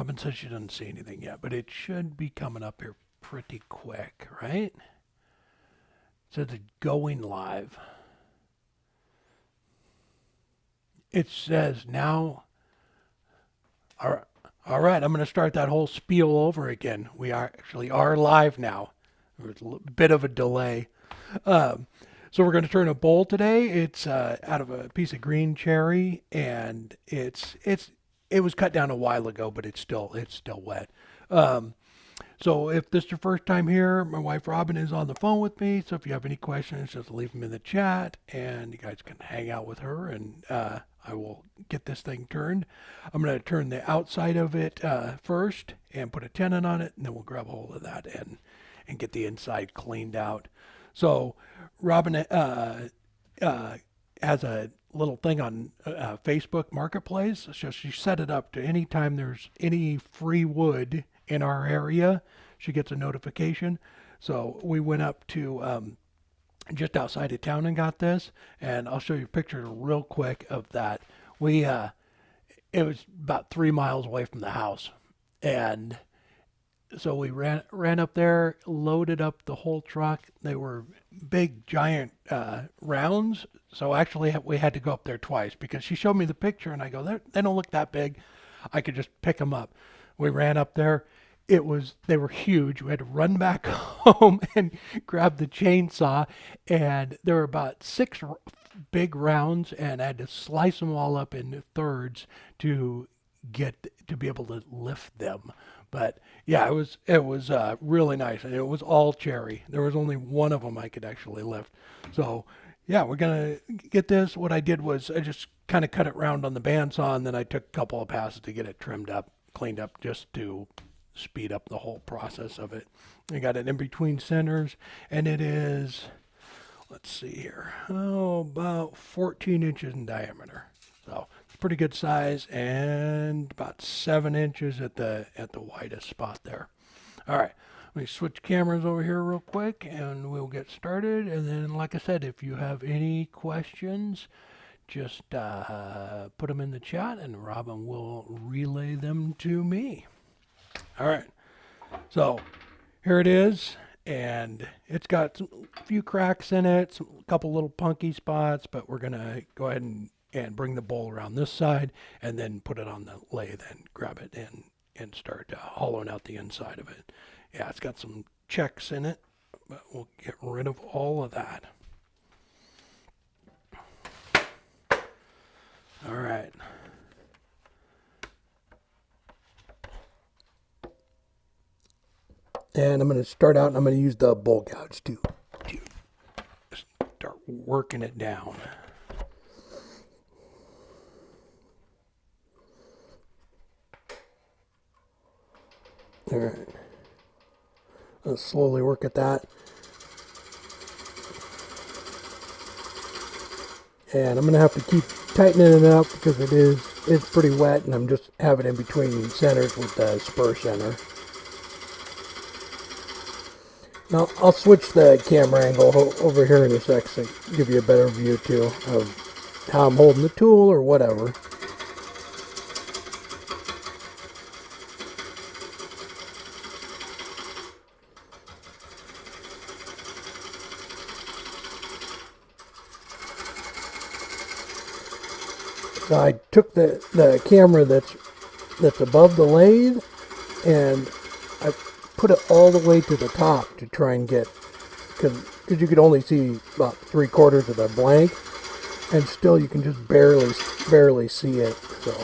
Robin says she doesn't see anything yet, but it should be coming up here pretty quick, right? It says it's going live. It says now, all right, I'm going to start that whole spiel over again. We actually are live now. There was a bit of a delay. So we're going to turn a bowl today. It's out of a piece of green cherry, and it was cut down a while ago, but it's still wet. So if this is your first time here, my wife Robin is on the phone with me. So if you have any questions, just leave them in the chat, and you guys can hang out with her, and I will get this thing turned. I'm going to turn the outside of it first and put a tenon on it, and then we'll grab a hold of that and get the inside cleaned out. So Robin has a little thing on Facebook Marketplace. So she set it up to anytime there's any free wood in our area, she gets a notification. So we went up to just outside of town and got this, and I'll show you pictures real quick of that. It was about 3 miles away from the house, and so we ran up there, loaded up the whole truck. They were big, giant rounds. So actually, we had to go up there twice because she showed me the picture, and I go, they don't look that big. I could just pick them up. We ran up there. They were huge. We had to run back home and grab the chainsaw, and there were about 6 big rounds, and I had to slice them all up into thirds to be able to lift them. But yeah, it was really nice, and it was all cherry. There was only one of them I could actually lift. So yeah, we're gonna get this. What I did was I just kind of cut it round on the bandsaw, and then I took a couple of passes to get it trimmed up, cleaned up, just to speed up the whole process of it. I got it in between centers, and it is, let's see here, about 14 inches in diameter. So pretty good size, and about 7 inches at the widest spot there. All right, let me switch cameras over here real quick, and we'll get started. And then, like I said, if you have any questions, just put them in the chat, and Robin will relay them to me. All right, so here it is, and it's got a few cracks in it, a couple little punky spots, but we're gonna go ahead and bring the bowl around this side, and then put it on the lathe and grab it and start hollowing out the inside of it. Yeah, it's got some checks in it, but we'll get rid of all of that. All right. And I'm going to start out, and I'm going to use the bowl gouge to start working it down. All right. Let's slowly work at that. And I'm going to have to keep tightening it up because it's pretty wet, and I'm just having it in between centers with the spur center. Now, I'll switch the camera angle over here in a sec to give you a better view too of how I'm holding the tool or whatever. So I took the camera that's above the lathe, and I put it all the way to the top to try and get, because you could only see about 3/4 of the blank, and still you can just barely see it. So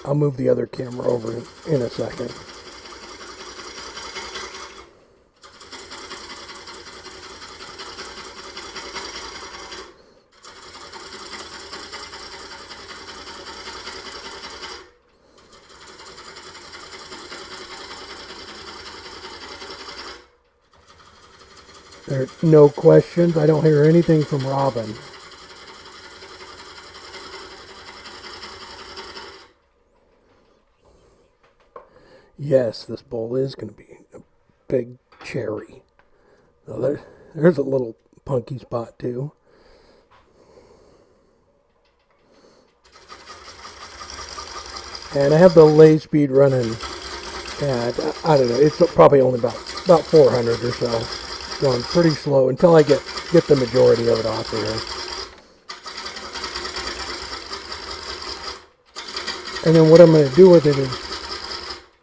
I'll move the other camera over in a second. There are no questions. I don't hear anything from Robin. Yes, this bowl is going to be a big cherry. So there's a little punky spot too. And I have the lathe speed running at, I don't know, it's probably only about 400 or so. Going pretty slow until I get the majority of it off of here. And then what I'm going to do with it is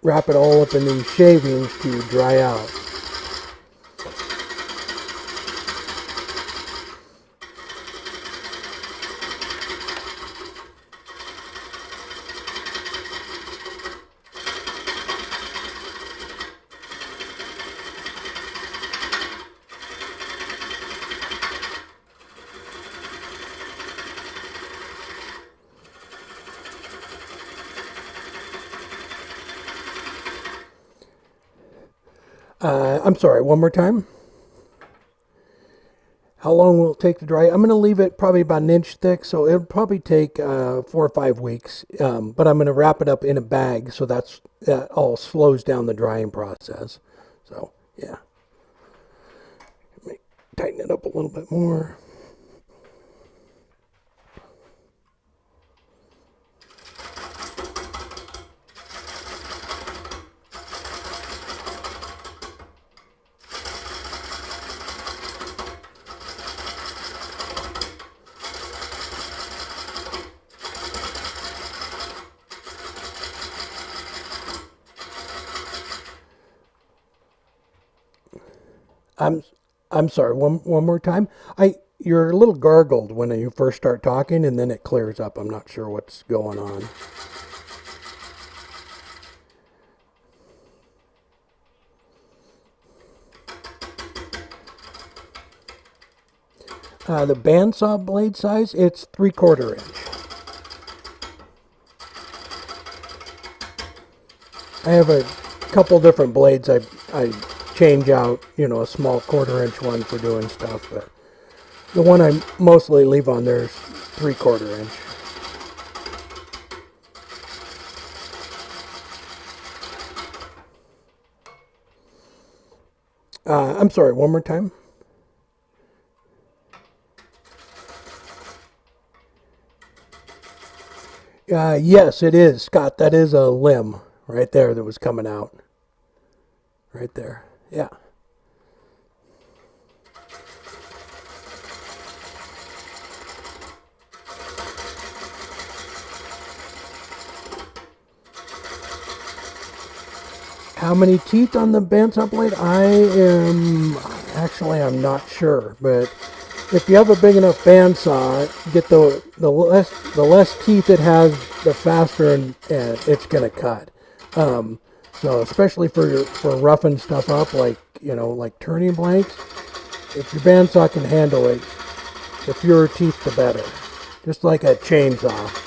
wrap it all up in these shavings to dry out. I'm sorry, one more time. How long will it take to dry? I'm going to leave it probably about an inch thick, so it'll probably take 4 or 5 weeks. But I'm going to wrap it up in a bag, so that all slows down the drying process. So, yeah. Let me tighten it up a little bit more. I'm sorry. One more time. You're a little gargled when you first start talking, and then it clears up. I'm not sure what's going on. The bandsaw blade size, it's 3/4 inch. I have a couple different blades I change out, you know, a small 1/4 inch one for doing stuff, but the one I mostly leave on there is 3/4 inch. I'm sorry, one more time. Yes, it is, Scott. That is a limb right there that was coming out. Right there. Yeah. How many teeth on the bandsaw blade? I'm not sure, but if you have a big enough bandsaw, get the less teeth it has, the faster and it's gonna cut. So especially for roughing stuff up, like, you know, like turning blanks, if your bandsaw can handle it, the fewer teeth the better. Just like a chainsaw.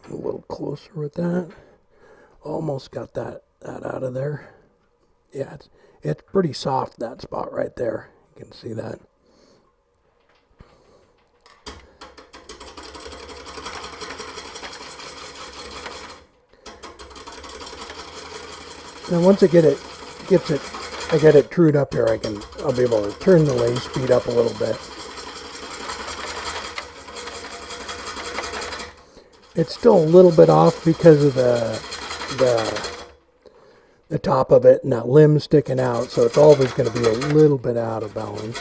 A little closer with that. Almost got that out of there. Yeah, it's pretty soft, that spot right there. You can see that. And once I get it trued up here, I'll be able to turn the lathe speed up a little bit. It's still a little bit off because of the top of it and that limb sticking out, so it's always going to be a little bit out of balance.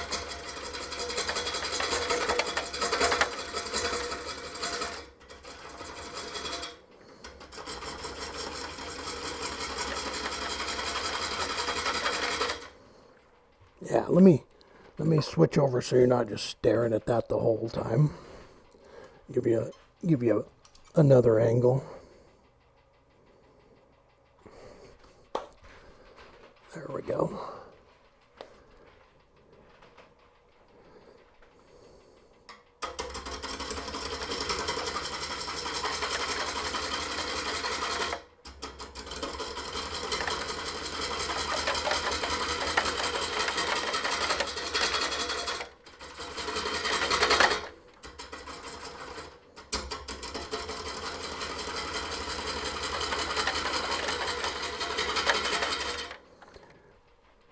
Yeah, let me switch over so you're not just staring at that the whole time. Give you another angle. There we go.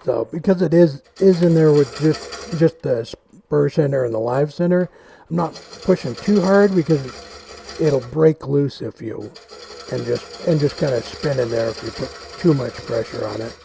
So because it is in there with just the spur center and the live center, I'm not pushing too hard because it'll break loose if you and just kind of spin in there if you put too much pressure on it.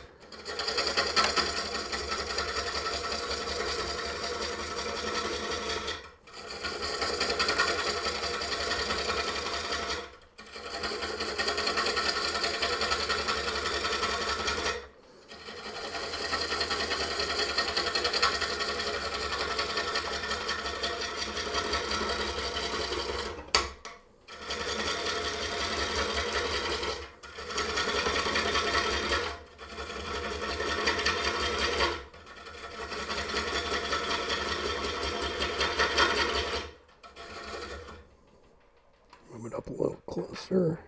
Move it up a little closer.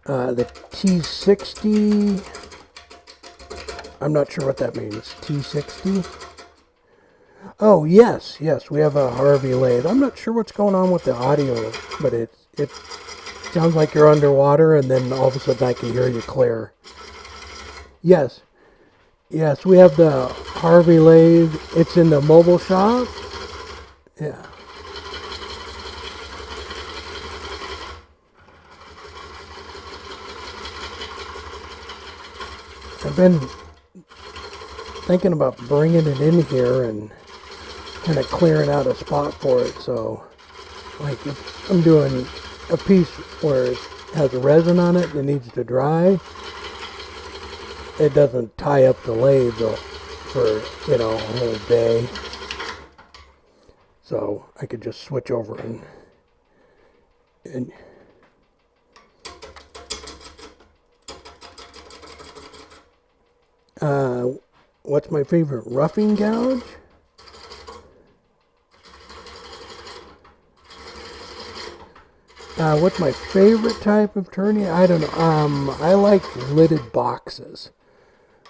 The T60, I'm not sure what that means. T60? Oh, yes, we have a Harvey lathe. I'm not sure what's going on with the audio, but it sounds like you're underwater, and then all of a sudden I can hear you clear. Yes, we have the Harvey lathe. It's in the mobile shop. Yeah. I've been thinking about bringing it in here and kind of clearing out a spot for it. So, like, if I'm doing a piece where it has resin on it and it needs to dry, it doesn't tie up the lathe for, you know, a whole day. So I could just switch over and what's my favorite roughing gouge? What's my favorite type of turning? I don't know. I like lidded boxes.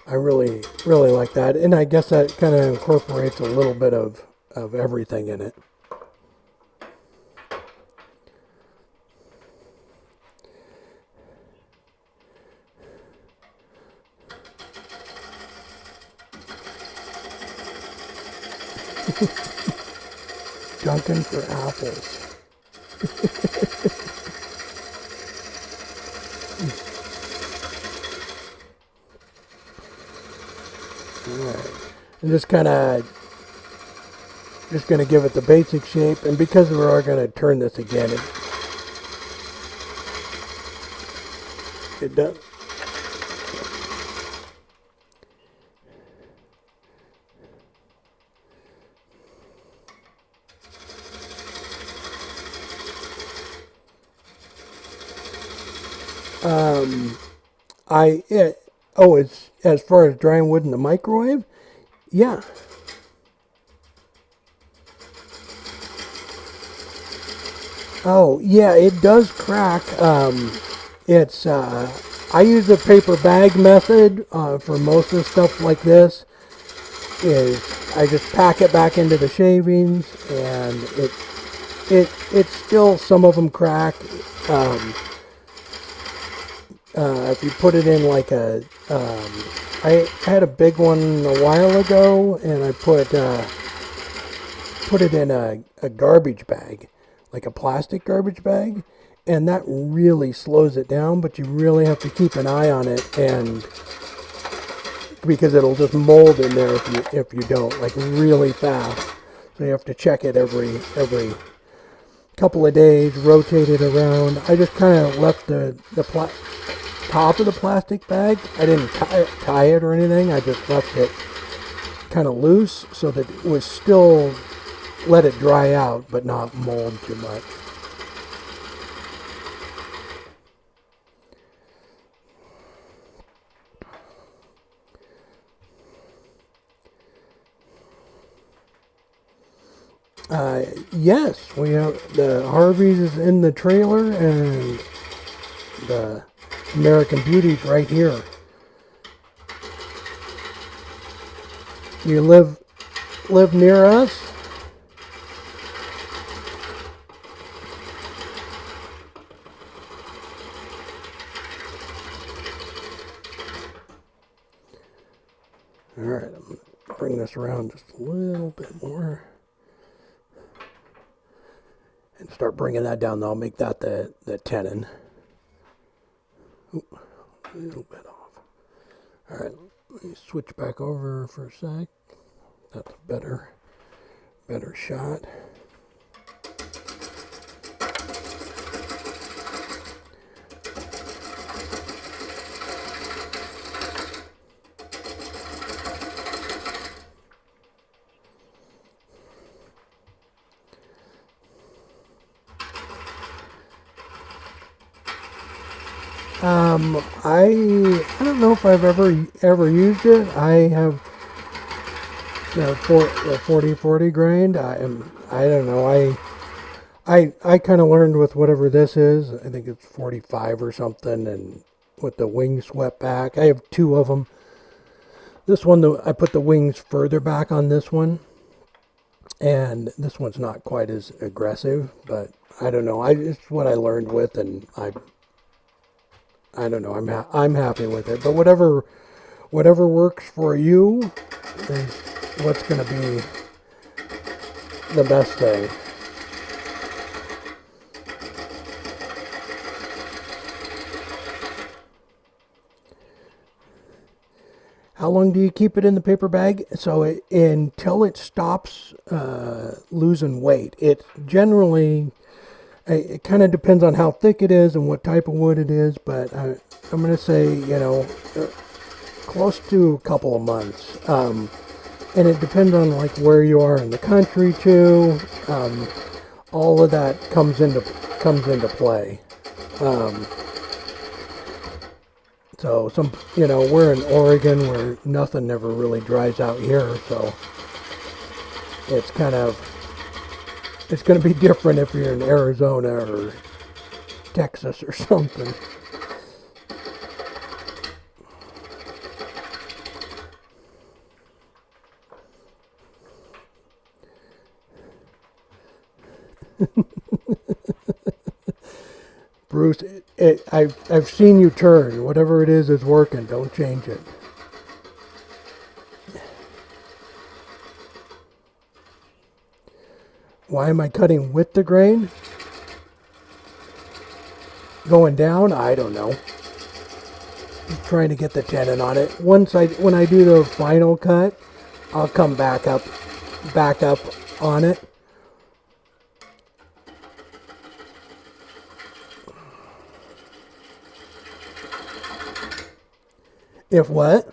I really like that, and I guess that kind of incorporates a little bit of everything in it. Dunking for apples. Alright. I'm just going to give it the basic shape, and because we are going to turn this again, it does. It's as far as drying wood in the microwave, yeah. Oh, yeah, it does crack. I use the paper bag method for most of the stuff like this. I just pack it back into the shavings, and it's still, some of them crack. If you put it in like I had a big one a while ago, and I put it in a garbage bag, like a plastic garbage bag, and that really slows it down, but you really have to keep an eye on it, and because it'll just mold in there if you don't, like, really fast. So you have to check it every couple of days, rotate it around. I just kind of left the top of the plastic bag. I didn't tie it or anything. I just left it kind of loose so that it was still, let it dry out but not mold too much. Yes, we have the Harvey's is in the trailer, and the American Beauty's right here. You live near us? right, I'm going to bring this around just a little bit more. And start bringing that down. I'll make that the tenon. Ooh, a little bit off. All right, let me switch back over for a sec. That's a better shot. I don't know if I've ever used it. I have the 40/40 grind. I don't know. I kind of learned with whatever this is. I think it's 45 or something, and with the wings swept back. I have two of them. This one, I put the wings further back on this one, and this one's not quite as aggressive. But I don't know. It's what I learned with, and I don't know. I'm happy with it. But whatever works for you is what's going to be the best thing. How long do you keep it in the paper bag? So until it stops losing weight. It generally, it kind of depends on how thick it is and what type of wood it is, but I'm going to say, close to a couple of months. And it depends on like where you are in the country too. All of that comes into play. So we're in Oregon where nothing ever really dries out here, so it's going to be different if you're in Arizona or Texas or something. Bruce, I've seen you turn. Whatever it is working. Don't change it. Why am I cutting with the grain? Going down? I don't know. Just trying to get the tenon on it. When I do the final cut, I'll come back up on it. If what?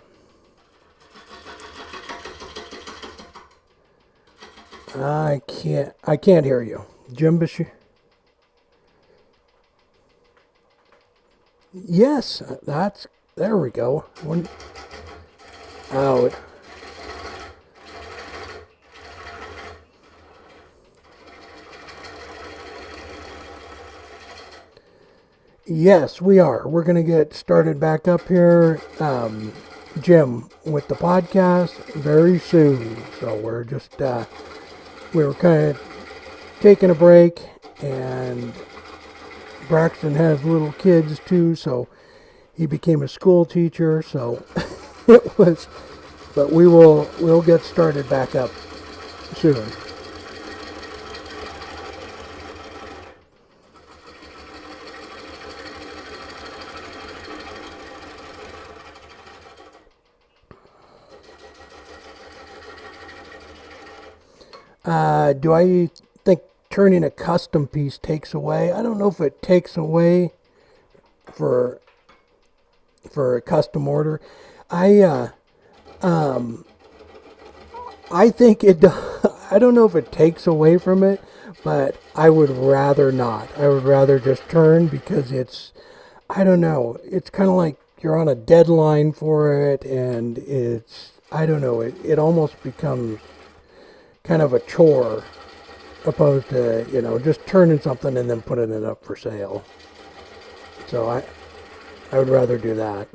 I can't hear you. Jim Bashir. Yes, there we go. Out. Yes, we are. We're going to get started back up here, Jim, with the podcast very soon. So we're just, we were kind of taking a break, and Braxton has little kids too, so he became a school teacher. So but we'll get started back up soon. Do I think turning a custom piece takes away? I don't know if it takes away for a custom order. I think it does. I don't know if it takes away from it, but I would rather not. I would rather just turn, because I don't know, it's kind of like you're on a deadline for it, and I don't know, it almost becomes kind of a chore, opposed to, just turning something and then putting it up for sale. So I would rather do that.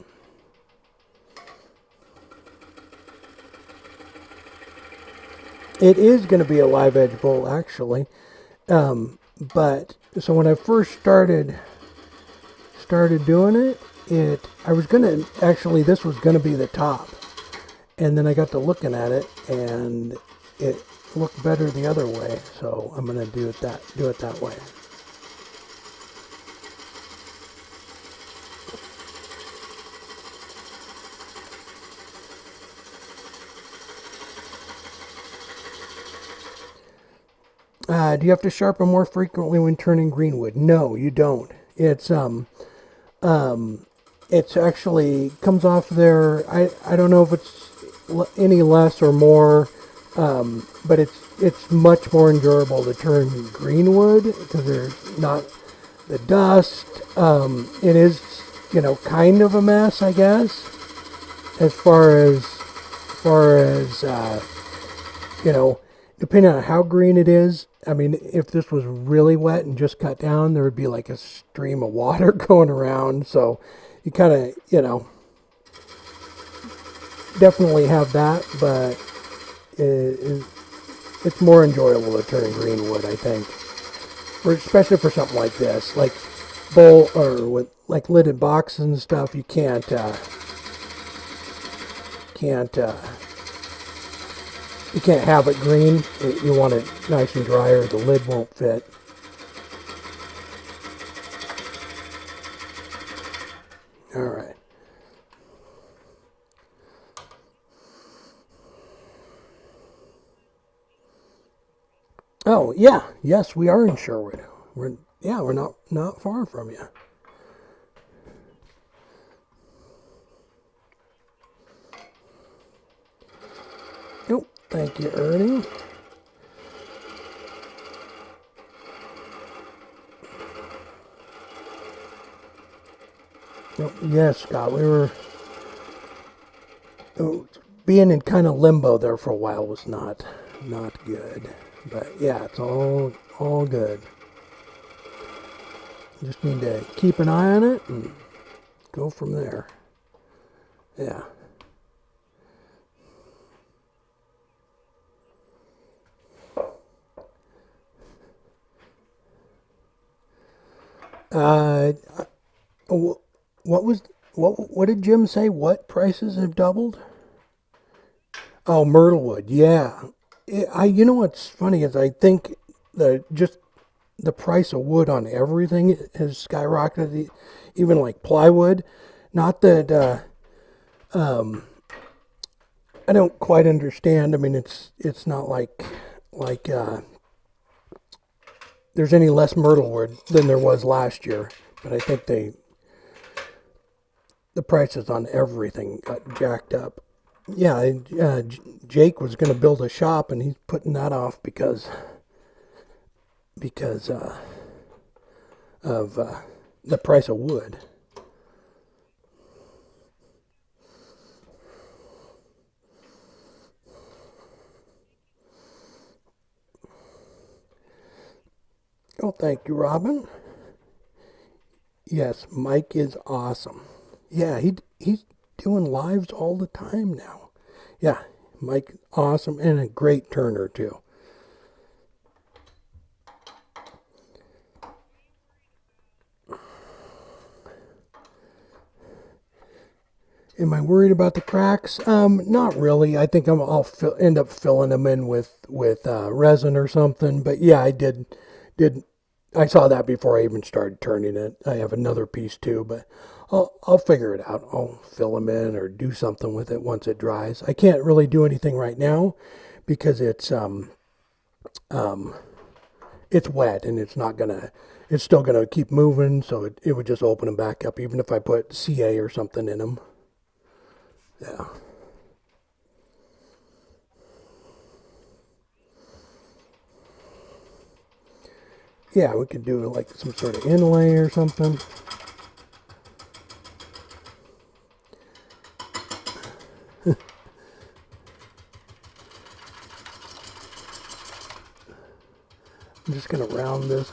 It is going to be a live edge bolt, actually. But so when I first started doing it, I was going to, actually, this was going to be the top. And then I got to looking at it, and it looked better the other way. So I'm gonna do it that way. Do you have to sharpen more frequently when turning green wood? No, you don't. It's actually comes off there. I don't know if it's any less or more, but it's much more enjoyable to turn green wood because there's not the dust. It is, kind of a mess, I guess, as far as depending on how green it is. I mean, if this was really wet and just cut down, there would be like a stream of water going around. So you kind of, definitely have that, but it's more enjoyable to turn green wood, I think. Especially for something like this, like bowl or with like lidded boxes and stuff. You can't have it green. You want it nice and dry or the lid won't fit. All right. Oh, yeah. Yes, we are in Sherwood. We're not far from you. Nope. Thank you, Ernie. Nope. Yes, Scott. We were being in kind of limbo there for a while was not good. But yeah, it's all good. Just need to keep an eye on it and go from there. Yeah. What did Jim say? What prices have doubled? Oh, Myrtlewood. Yeah. You know what's funny is I think the price of wood on everything has skyrocketed, even like plywood. Not that I don't quite understand. I mean, it's not like there's any less myrtlewood than there was last year, but I think the prices on everything got jacked up. Yeah, Jake was going to build a shop, and he's putting that off because of the price of wood. Oh, thank you, Robin. Yes, Mike is awesome. Yeah, he's doing lives all the time now. Yeah, Mike, awesome, and a great turner too. Am I worried about the cracks? Not really. I think I'll end up filling them in with resin or something. But yeah, I did. I saw that before I even started turning it. I have another piece too, but I'll figure it out. I'll fill them in or do something with it once it dries. I can't really do anything right now because it's wet and it's still gonna keep moving. So it would just open them back up, even if I put CA or something in them. Yeah. Yeah, we could do like some sort of inlay or something. I'm just going to round this.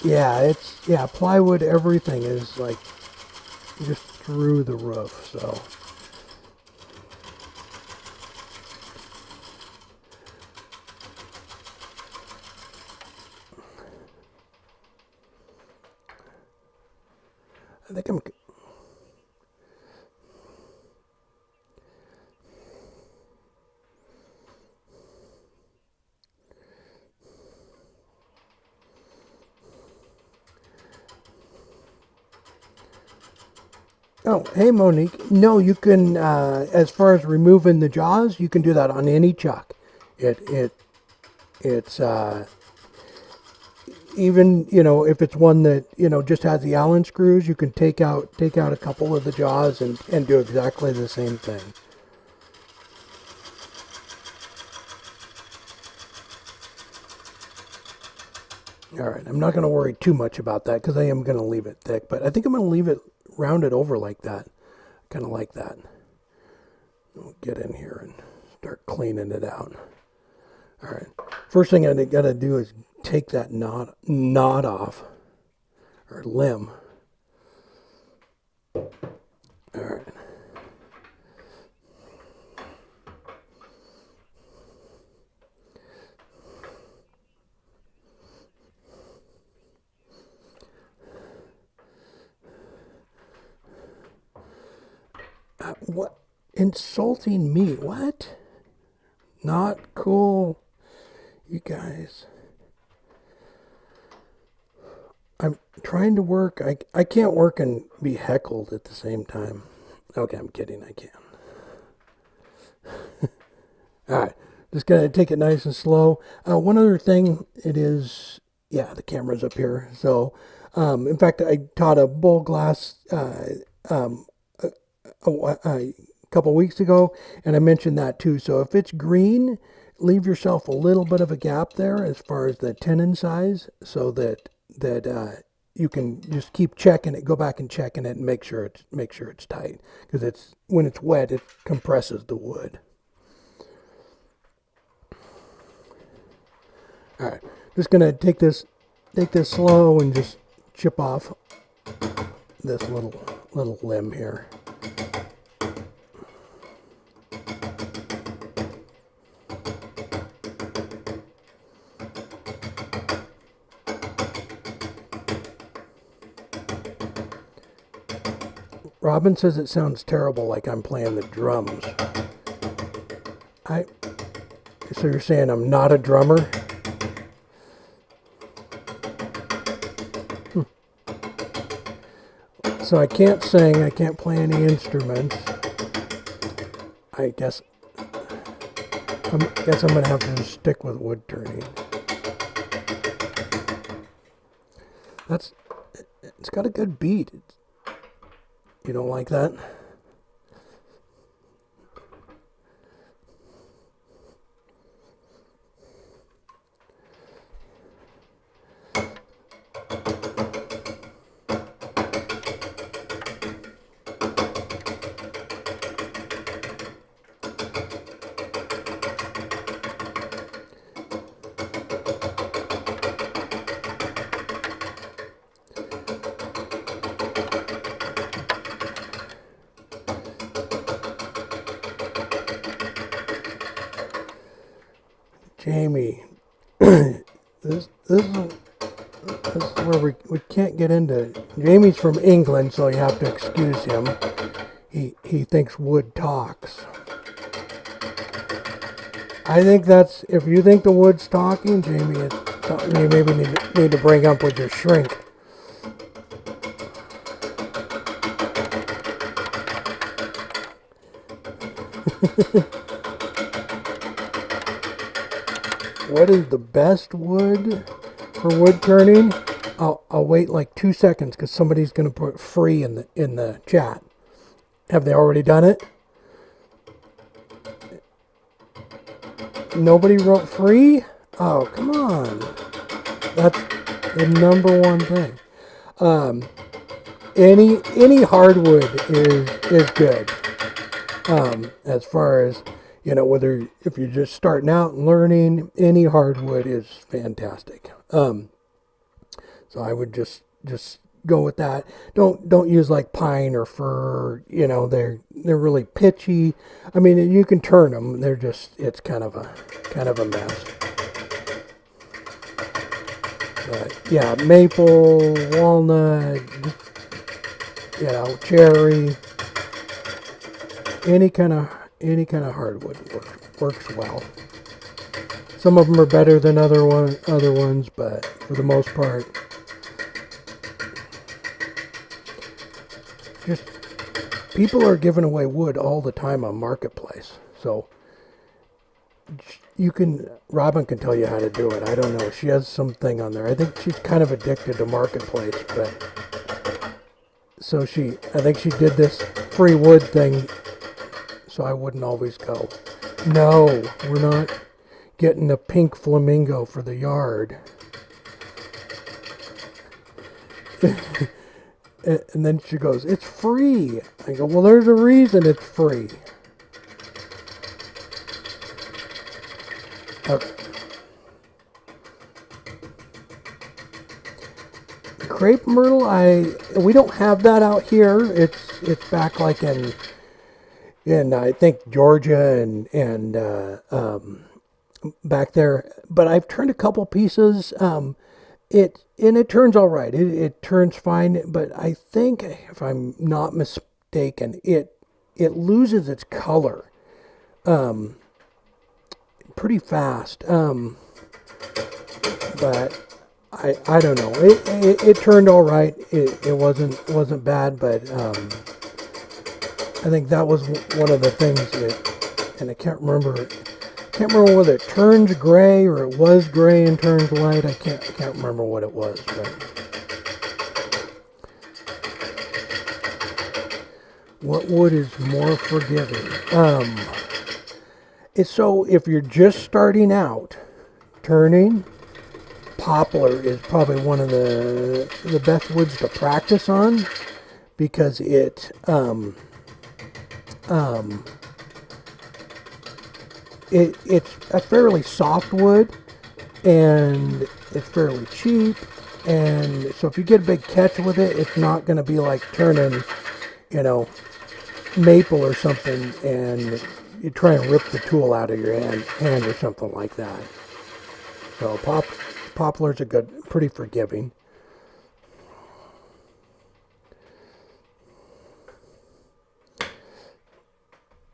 Yeah, plywood, everything is like just through the roof, so. I think I'm... Oh, hey Monique. No, you can, as far as removing the jaws, you can do that on any chuck. It's even, you know, if it's one that, you know, just has the Allen screws, you can take out a couple of the jaws and do exactly the same thing. All right, I'm not going to worry too much about that because I am going to leave it thick, but I think I'm going to leave it rounded over like that. Kind of like that. We'll get in here and start cleaning it out. All right, first thing I got to do is take that knot off, or limb. All right. What? Insulting me? What? Not cool. You guys. I'm trying to work. I can't work and be heckled at the same time. Okay, I'm kidding. I can. All right. Just going to take it nice and slow. One other thing, it is, yeah, the camera's up here. So, in fact, I taught a bowl glass a couple weeks ago, and I mentioned that too. So if it's green, leave yourself a little bit of a gap there as far as the tenon size, so that you can just keep checking it, go back and checking it, and make sure it's tight, because when it's wet, it compresses the wood. All right, just gonna take this slow and just chip off this little limb here. Robin says it sounds terrible, like I'm playing the drums. So you're saying I'm not a drummer? So I can't sing, I can't play any instruments. I guess I'm gonna have to just stick with wood turning. It's got a good beat. You don't like that? Jamie, this is where we can't get into. Jamie's from England, so you have to excuse him. He thinks wood talks. I think that's, if you think the wood's talking, Jamie, it's something you maybe need to bring up with your shrink. What is the best wood for wood turning? I'll wait like 2 seconds because somebody's going to put free in the chat. Have they already done it? Nobody wrote free? Oh, come on. That's the number one thing. Any hardwood is good. As far as, you know, whether if you're just starting out and learning, any hardwood is fantastic. So I would just go with that. Don't use like pine or fir. You know, they're really pitchy. I mean, you can turn them. They're just, it's kind of a mess. But yeah, maple, walnut, you know, cherry, any kind of hardwood works well. Some of them are better than other ones, but for the most part, just people are giving away wood all the time on Marketplace. So Robin can tell you how to do it. I don't know. She has something on there. I think she's kind of addicted to Marketplace, but so I think she did this free wood thing so I wouldn't always go, no, we're not getting a pink flamingo for the yard. And then she goes, it's free. I go, well, there's a reason it's free. Crepe myrtle, we don't have that out here. It's back like in I think Georgia and back there. But I've turned a couple pieces. It turns all right. It turns fine. But I think, if I'm not mistaken, it loses its color pretty fast. But I don't know. It turned all right. It wasn't bad, but I think that was one of the things and I can't remember whether it turns gray or it was gray and turns light. I can't remember what it was, but what wood is more forgiving? So if you're just starting out turning, poplar is probably one of the best woods to practice on, because it's a fairly soft wood and it's fairly cheap, and so if you get a big catch with it, it's not going to be like turning, you know, maple or something and you try and rip the tool out of your hand or something like that. So poplars are pretty forgiving.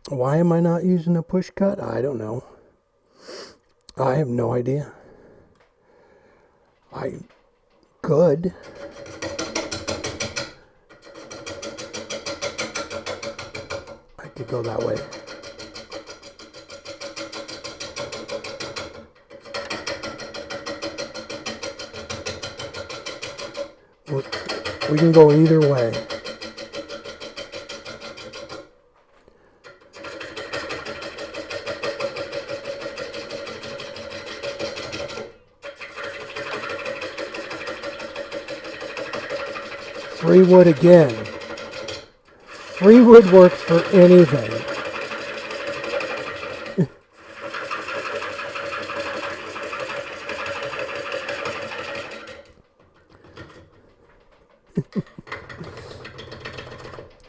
Why am I not using a push cut? I don't know. I have no idea. I could. I could go that way. We can go either way. Free wood again. Free wood works for anything.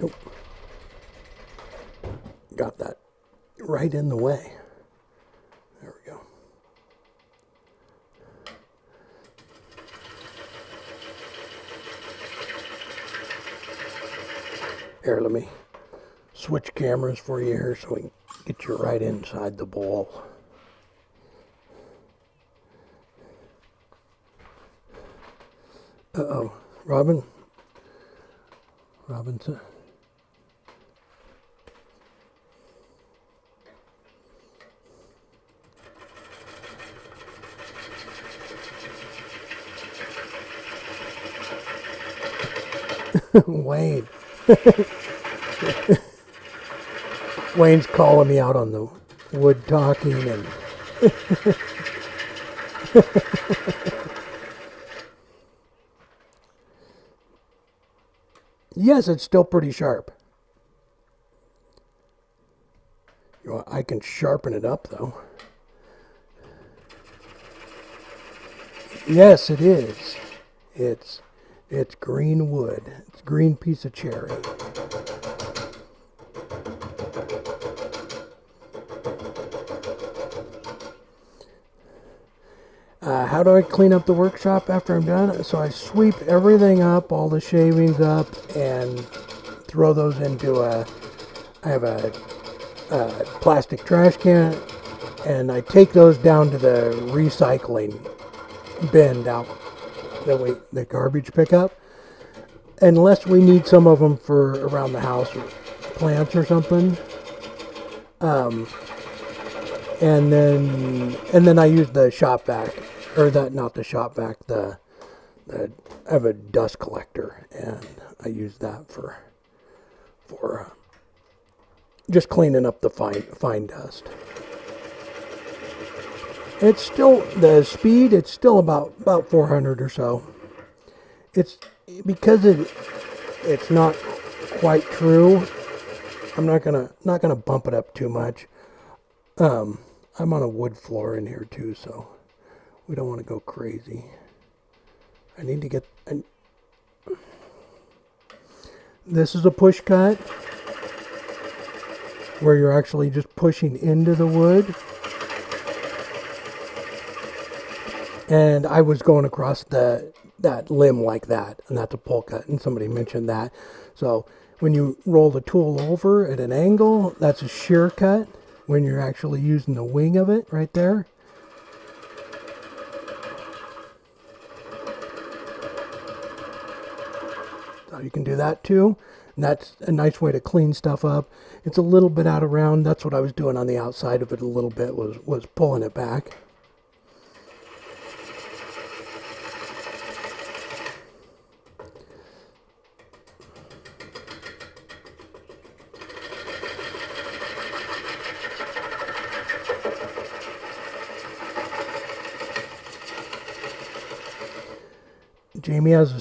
Oh. Got that right in the way. There we go. Here, let me switch cameras for you here so we can get you right inside the bowl. Uh-oh. Robinson. Wayne. Wayne's calling me out on the wood talking and yes, it's still pretty sharp. I can sharpen it up though. Yes, it is. It's green wood. It's green piece of cherry. How do I clean up the workshop after I'm done? So I sweep everything up, all the shavings up, and throw those into I have a plastic trash can, and I take those down to the recycling bin down the garbage pickup, unless we need some of them for around the house or plants or something. And then I use the shop vac, or not the shop vac, I have a dust collector, and I use that for just cleaning up the fine dust. It's still, the speed, it's still about 400 or so. It's because it's not quite true. I'm not gonna bump it up too much. I'm on a wood floor in here too, so we don't want to go crazy. I need to get... This is a push cut, where you're actually just pushing into the wood. And I was going across that limb like that, and that's a pull cut, and somebody mentioned that. So when you roll the tool over at an angle, that's a shear cut. When you're actually using the wing of it right there. So you can do that too. And that's a nice way to clean stuff up. It's a little bit out of round. That's what I was doing on the outside of it a little bit, was pulling it back. Jamie has a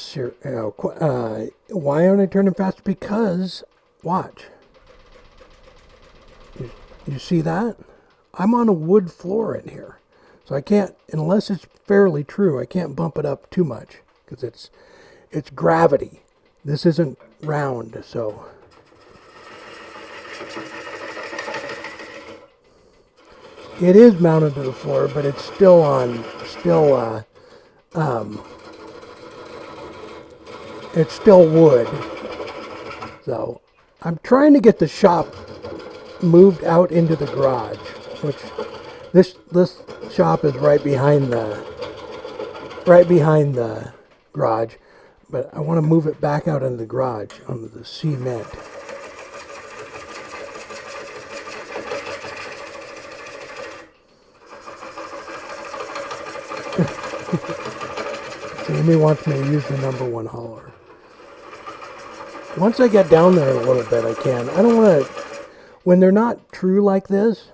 why aren't I turning faster? Because, watch. You see that? I'm on a wood floor in here. So I can't, unless it's fairly true, I can't bump it up too much. Because it's gravity. This isn't round, so... It is mounted to the floor, but it's still it's still wood. So I'm trying to get the shop moved out into the garage, which this shop is right behind the garage, but I want to move it back out into the garage onto the cement. Jamie wants me to use the #1 hauler. Once I get down there a little bit, I can. I don't want to, when they're not true like this,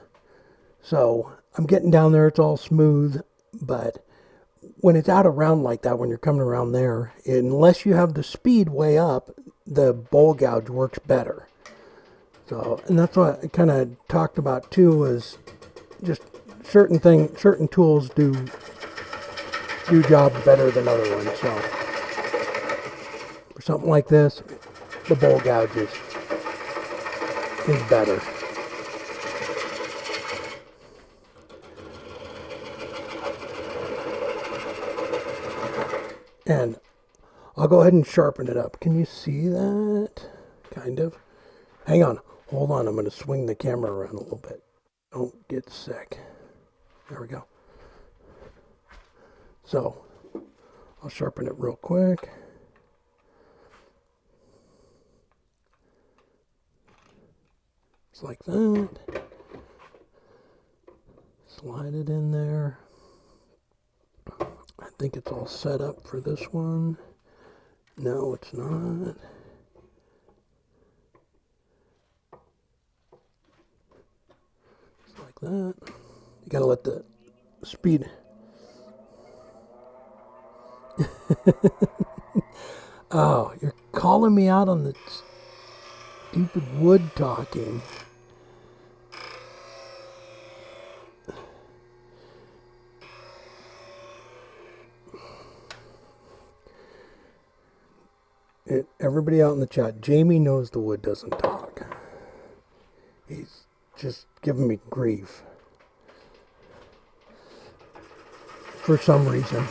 so I'm getting down there, it's all smooth, but when it's out around like that, when you're coming around there, unless you have the speed way up, the bowl gouge works better. So, and that's what I kind of talked about too, is just certain tools do jobs better than other ones. So for something like this, the bowl gouge is better. And I'll go ahead and sharpen it up. Can you see that? Kind of. Hang on. Hold on. I'm going to swing the camera around a little bit. Don't get sick. There we go. So, I'll sharpen it real quick. It's like that. Slide it in there. I think it's all set up for this one. No, it's not. It's like that. You gotta let the speed. Oh, you're calling me out on the stupid wood talking. Everybody out in the chat, Jamie knows the wood doesn't talk. He's just giving me grief. For some reason.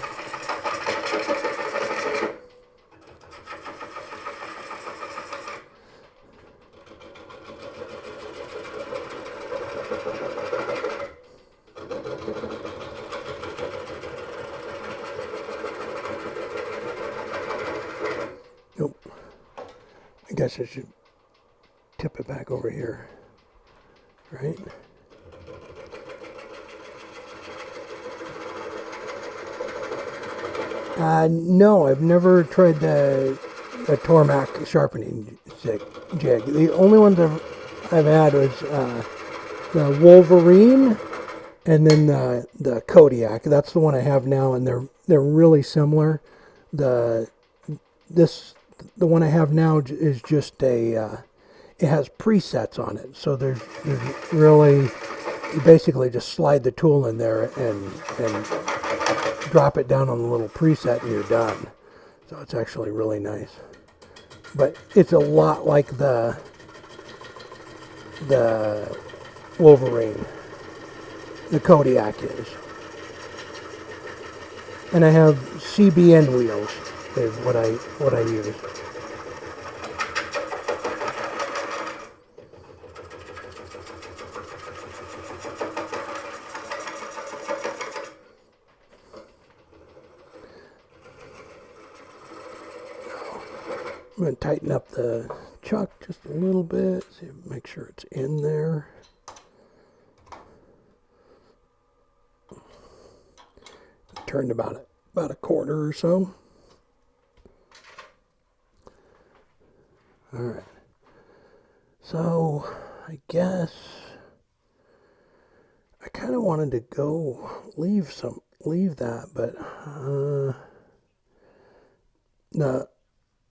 I guess I should tip it back over here, right? No, I've never tried the Tormac sharpening jig. The only ones I've had was the Wolverine and then the Kodiak. That's the one I have now, and they're really similar. The one I have now is just it has presets on it, so there's really, you basically just slide the tool in there and drop it down on the little preset and you're done. So it's actually really nice. But it's a lot like the Wolverine, the Kodiak is. And I have CB end wheels is what I use. I'm going to tighten up the chuck just a little bit, make sure it's in there. Turned about a quarter or so. All right. So I guess I kind of wanted to go leave that, but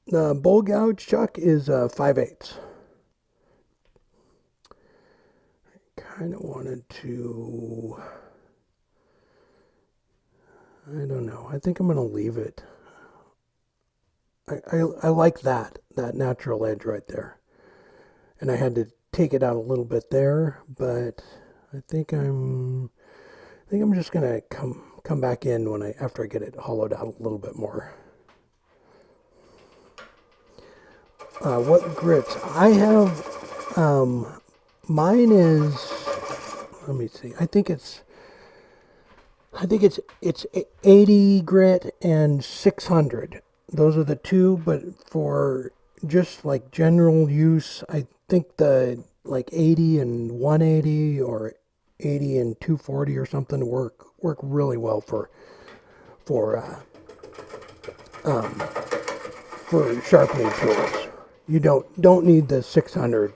the bowl gouge chuck is 5/8. I kind of wanted to, I don't know. I think I'm going to leave it. I like that natural edge right there. And I had to take it out a little bit there, but I think I'm just going to come back in after I get it hollowed out a little bit more. What grits I have, mine is, let me see, I think it's 80 grit and 600. Those are the two, but for just like general use, I think the like 80 and 180 or 80 and 240 or something work really well for sharpening tools. You don't need the 600.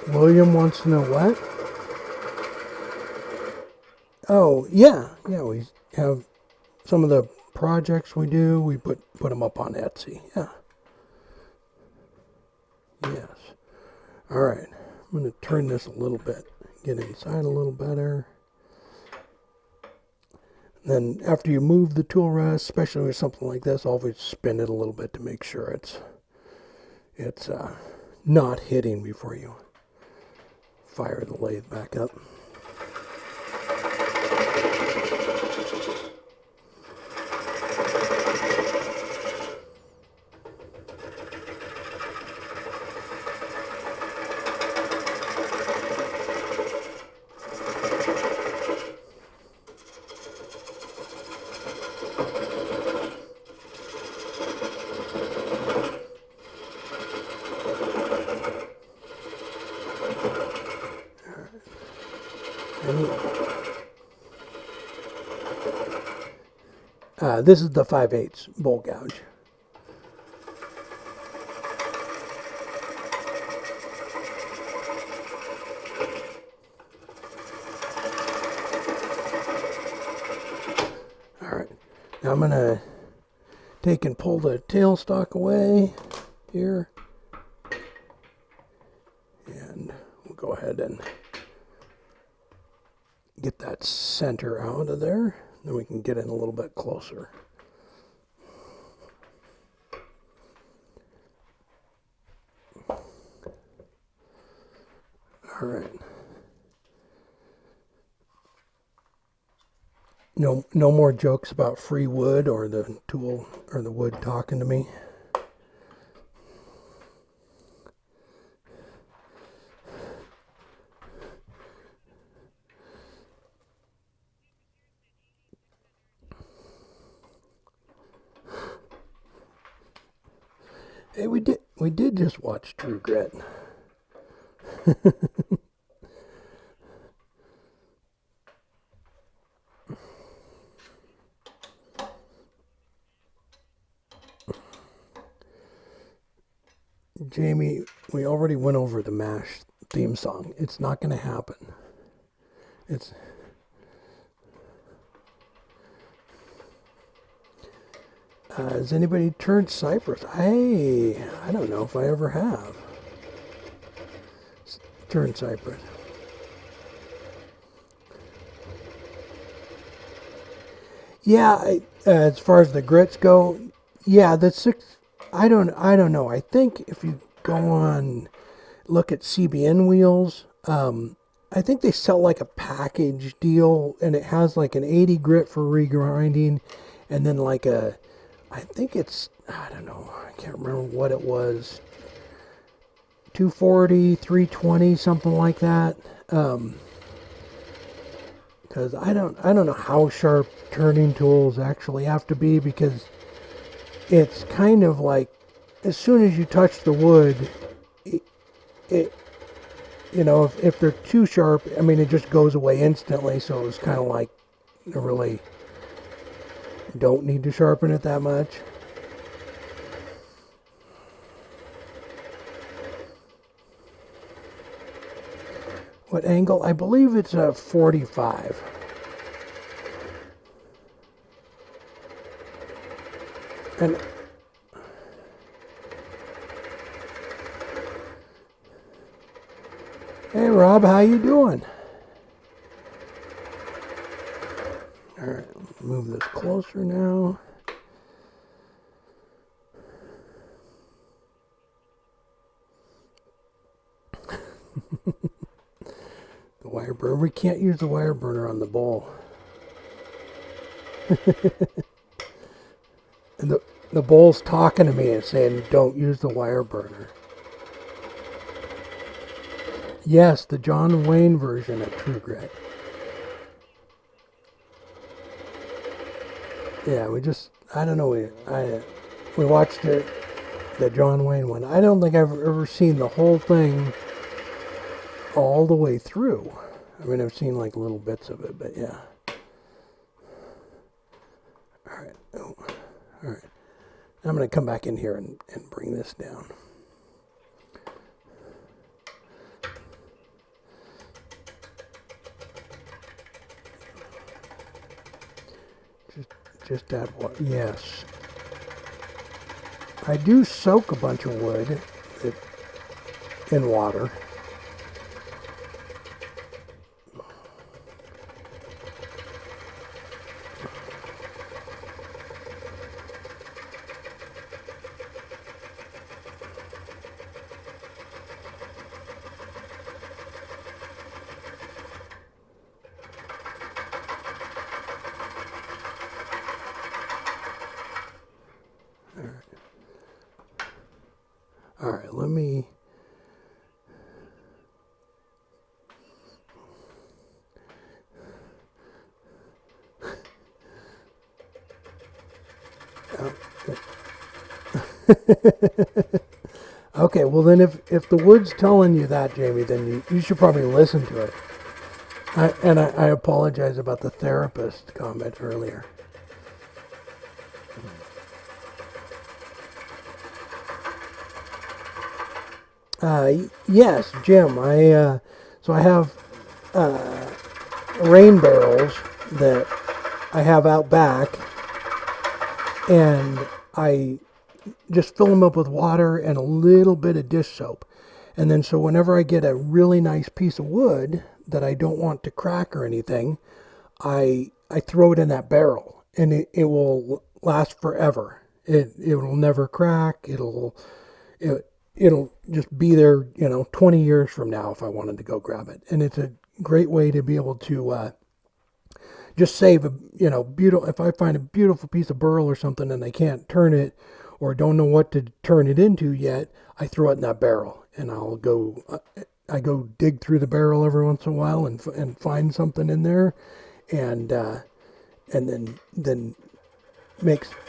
William wants to know what? Oh, yeah, we have some of the projects we do, we put them up on Etsy. Yeah. Yes. All right. I'm going to turn this a little bit, get inside a little better. Then after you move the tool rest, especially with something like this, always spin it a little bit to make sure it's not hitting before you fire the lathe back up. This is the 5/8 bowl gouge. All right, now I'm going to take and pull the tailstock away here. And we'll go ahead and get that center out of there. Then we can get in a little bit closer. All right. No more jokes about free wood or the tool or the wood talking to me. Hey, we did just watch True Grit. Jamie, we already went over the MASH theme song. It's not going to happen. It's has anybody turned Cypress? I don't know if I ever have turned Cypress. Yeah, as far as the grits go, yeah, the six. I don't know. I think if you go on, look at CBN wheels. I think they sell like a package deal, and it has like an 80 grit for regrinding, and then like a, I think it's, I don't know, I can't remember what it was, 240, 320, something like that. Because I don't know how sharp turning tools actually have to be, because it's kind of like as soon as you touch the wood, it you know, if they're too sharp, I mean, it just goes away instantly. So it's kind of like I really don't need to sharpen it that much. What angle? I believe it's a 45. And hey, Rob, how you doing? All right, move this closer now. The wire burner. We can't use the wire burner on the bowl. And the bowl's talking to me and saying, don't use the wire burner. Yes, the John Wayne version of True Grit. Yeah, I don't know, we watched it, the John Wayne one. I don't think I've ever seen the whole thing all the way through. I mean, I've seen like little bits of it, but yeah. All right. Oh, all right. I'm going to come back in here and bring this down. Just add water. Yes. I do soak a bunch of wood in water. All right, let me... Okay, well then if the wood's telling you that, Jamie, then you should probably listen to it. I apologize about the therapist comment earlier. Yes, Jim. So I have rain barrels that I have out back, and I just fill them up with water and a little bit of dish soap. And then so whenever I get a really nice piece of wood that I don't want to crack or anything, I throw it in that barrel, and it will last forever. It will never crack. It'll just be there, 20 years from now if I wanted to go grab it. And it's a great way to be able to just save beautiful. If I find a beautiful piece of burl or something and I can't turn it or don't know what to turn it into yet, I throw it in that barrel, and I go dig through the barrel every once in a while and find something in there, and then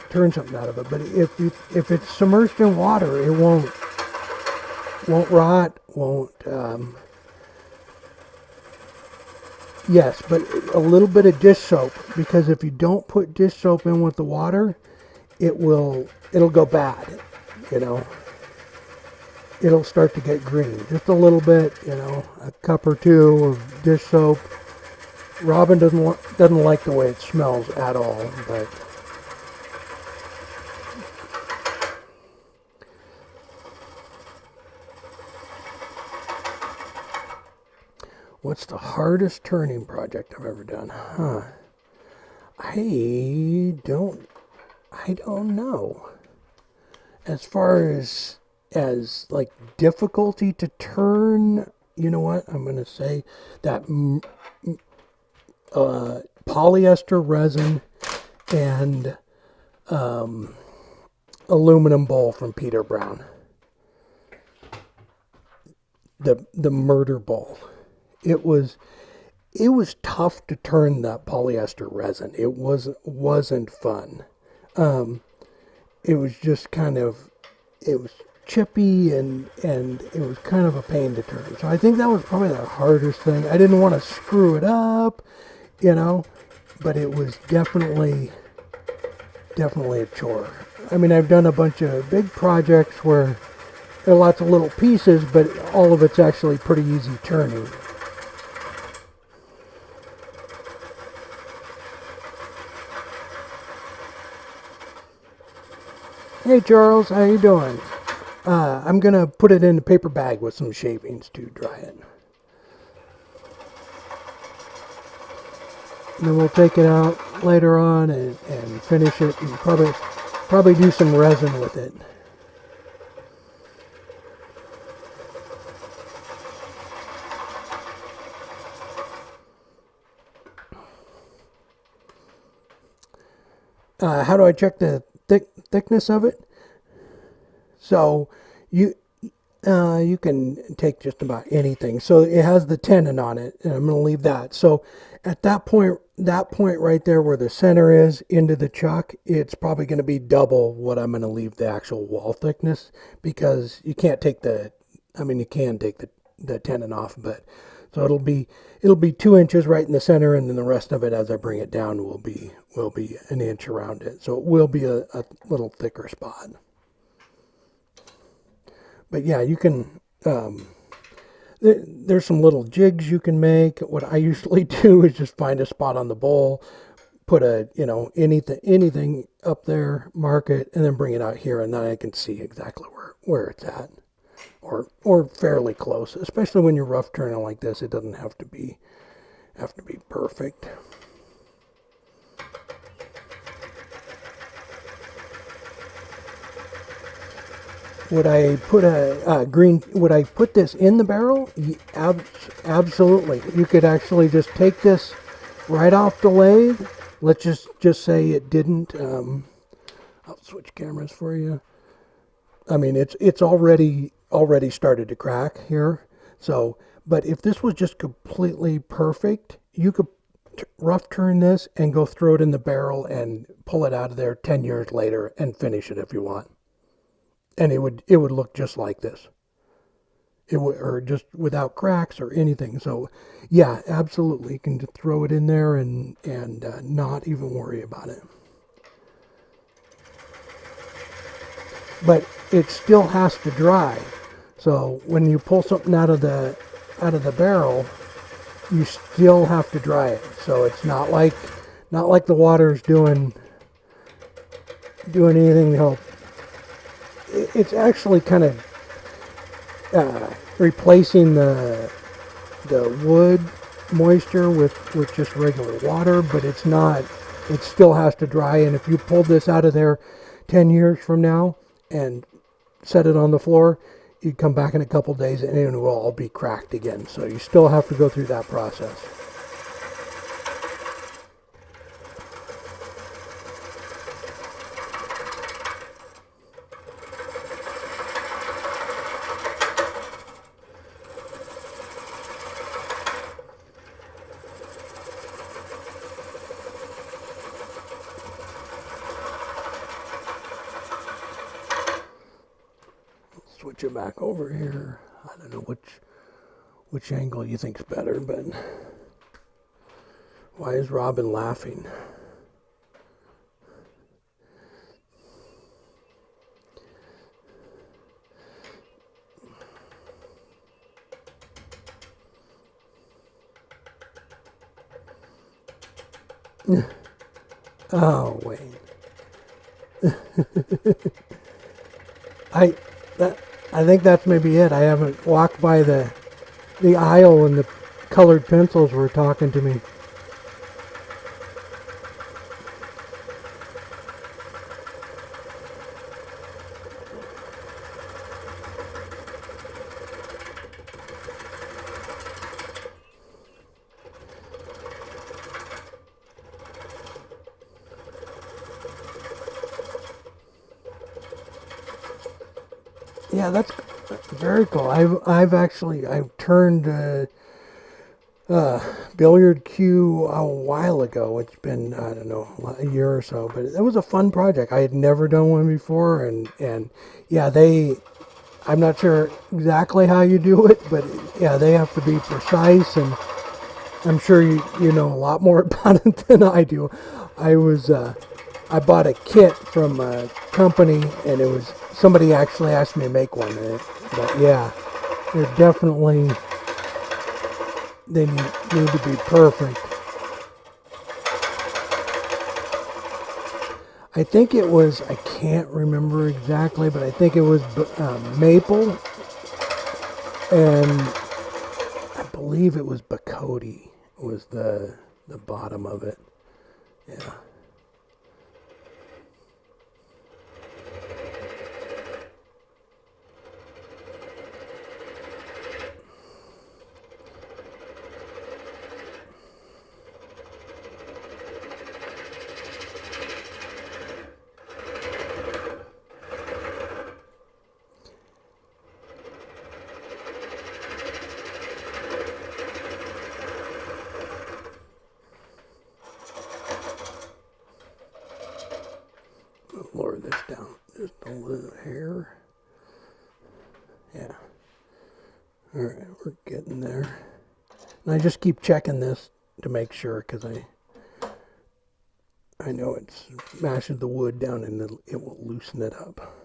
turn something out of it. But if it's submerged in water, it won't rot, won't. Yes, but a little bit of dish soap, because if you don't put dish soap in with the water, it'll go bad. You know, it'll start to get green. Just a little bit. You know, a cup or two of dish soap. Robin doesn't like the way it smells at all, but. What's the hardest turning project I've ever done? Huh. I don't know. As far as like difficulty to turn, you know what? I'm going to say that polyester resin and aluminum bowl from Peter Brown. The murder bowl. It was tough to turn that polyester resin. It wasn't fun. It was just it was chippy and it was kind of a pain to turn. So I think that was probably the hardest thing. I didn't want to screw it up, you know, but it was definitely a chore. I mean, I've done a bunch of big projects where there are lots of little pieces, but all of it's actually pretty easy turning. Hey Charles, how you doing? I'm gonna put it in a paper bag with some shavings to dry it. And then we'll take it out later on and finish it and probably do some resin with it. How do I check the thickness of it? So you can take just about anything. So it has the tenon on it, and I'm going to leave that. So at that point right there where the center is into the chuck, it's probably going to be double what I'm going to leave the actual wall thickness, because you can't take you can take the tenon off, but so it'll be 2 inches right in the center, and then the rest of it as I bring it down will be an inch around it. So it will be a little thicker spot. But yeah, you can, there's some little jigs you can make. What I usually do is just find a spot on the bowl, put anything up there, mark it, and then bring it out here, and then I can see exactly where it's at. Or fairly close, especially when you're rough turning like this. It doesn't have to be perfect. Would I put would I put this in the barrel? Absolutely. You could actually just take this right off the lathe. Let's just say it didn't. I'll switch cameras for you. I mean, it's already started to crack here. So, but if this was just completely perfect, you could rough turn this and go throw it in the barrel and pull it out of there 10 years later and finish it if you want. And it would look just like this. Or just without cracks or anything. So, yeah, absolutely. You can just throw it in there and not even worry about it. But it still has to dry. So when you pull something out of the barrel, you still have to dry it. So it's not like the water's doing anything to help. It's actually kind of replacing the wood moisture with just regular water, but it's not. It still has to dry. And if you pulled this out of there 10 years from now and set it on the floor, you'd come back in a couple days and it will all be cracked again. So you still have to go through that process. put you back over here. I don't know which angle you think's better, but why is Robin laughing? Oh, Wayne. I think that's maybe it. I haven't walked by the aisle and the colored pencils were talking to me. Yeah, that's very cool. I've turned billiard cue a while ago. It's been, I don't know, a year or so, but it was a fun project. I had never done one before, and yeah, I'm not sure exactly how you do it, but yeah, they have to be precise, and I'm sure you know a lot more about it than I do. I bought a kit from a company, and somebody actually asked me to make one. But yeah, they're definitely, they need to be perfect. I think it was, I can't remember exactly, but I think it was maple, and I believe it was Bacote was the bottom of it. Yeah. Lower this down just a little hair. Yeah. All right, we're getting there. And I just keep checking this to make sure, because I know it smashes the wood down and it will loosen it up.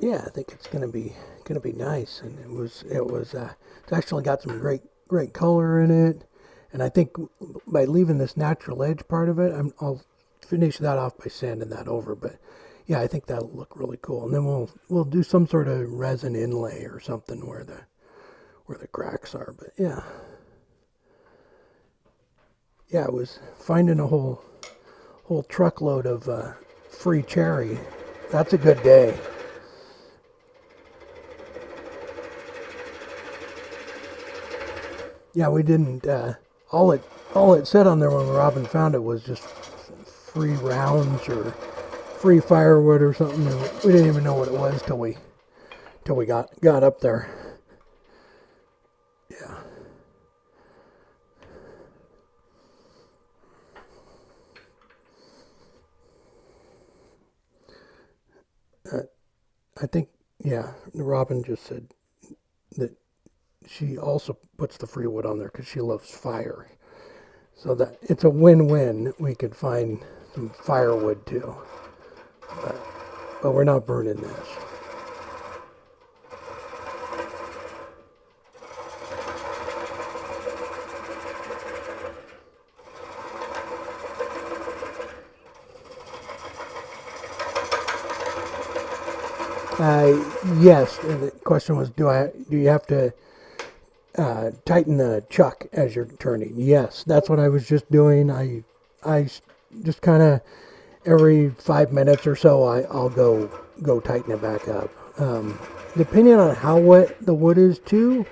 Yeah, I think it's gonna be nice, and it's actually got some great color in it, and I think by leaving this natural edge part of it, I'll finish that off by sanding that over. But yeah, I think that'll look really cool, and then we'll do some sort of resin inlay or something where the cracks are. But yeah, I was finding a whole truckload of free cherry. That's a good day. Yeah, we didn't, all it said on there when Robin found it was just free rounds or free firewood or something. We didn't even know what it was till we got up there. Yeah. I think, yeah, Robin just said that she also puts the free wood on there because she loves fire. So that it's a win-win. We could find some firewood too. But we're not burning this. Yes, and the question was, do you have to tighten the chuck as you're turning? Yes, that's what I was just doing. I just kind of every 5 minutes or so I'll go tighten it back up. Depending on how wet the wood is too,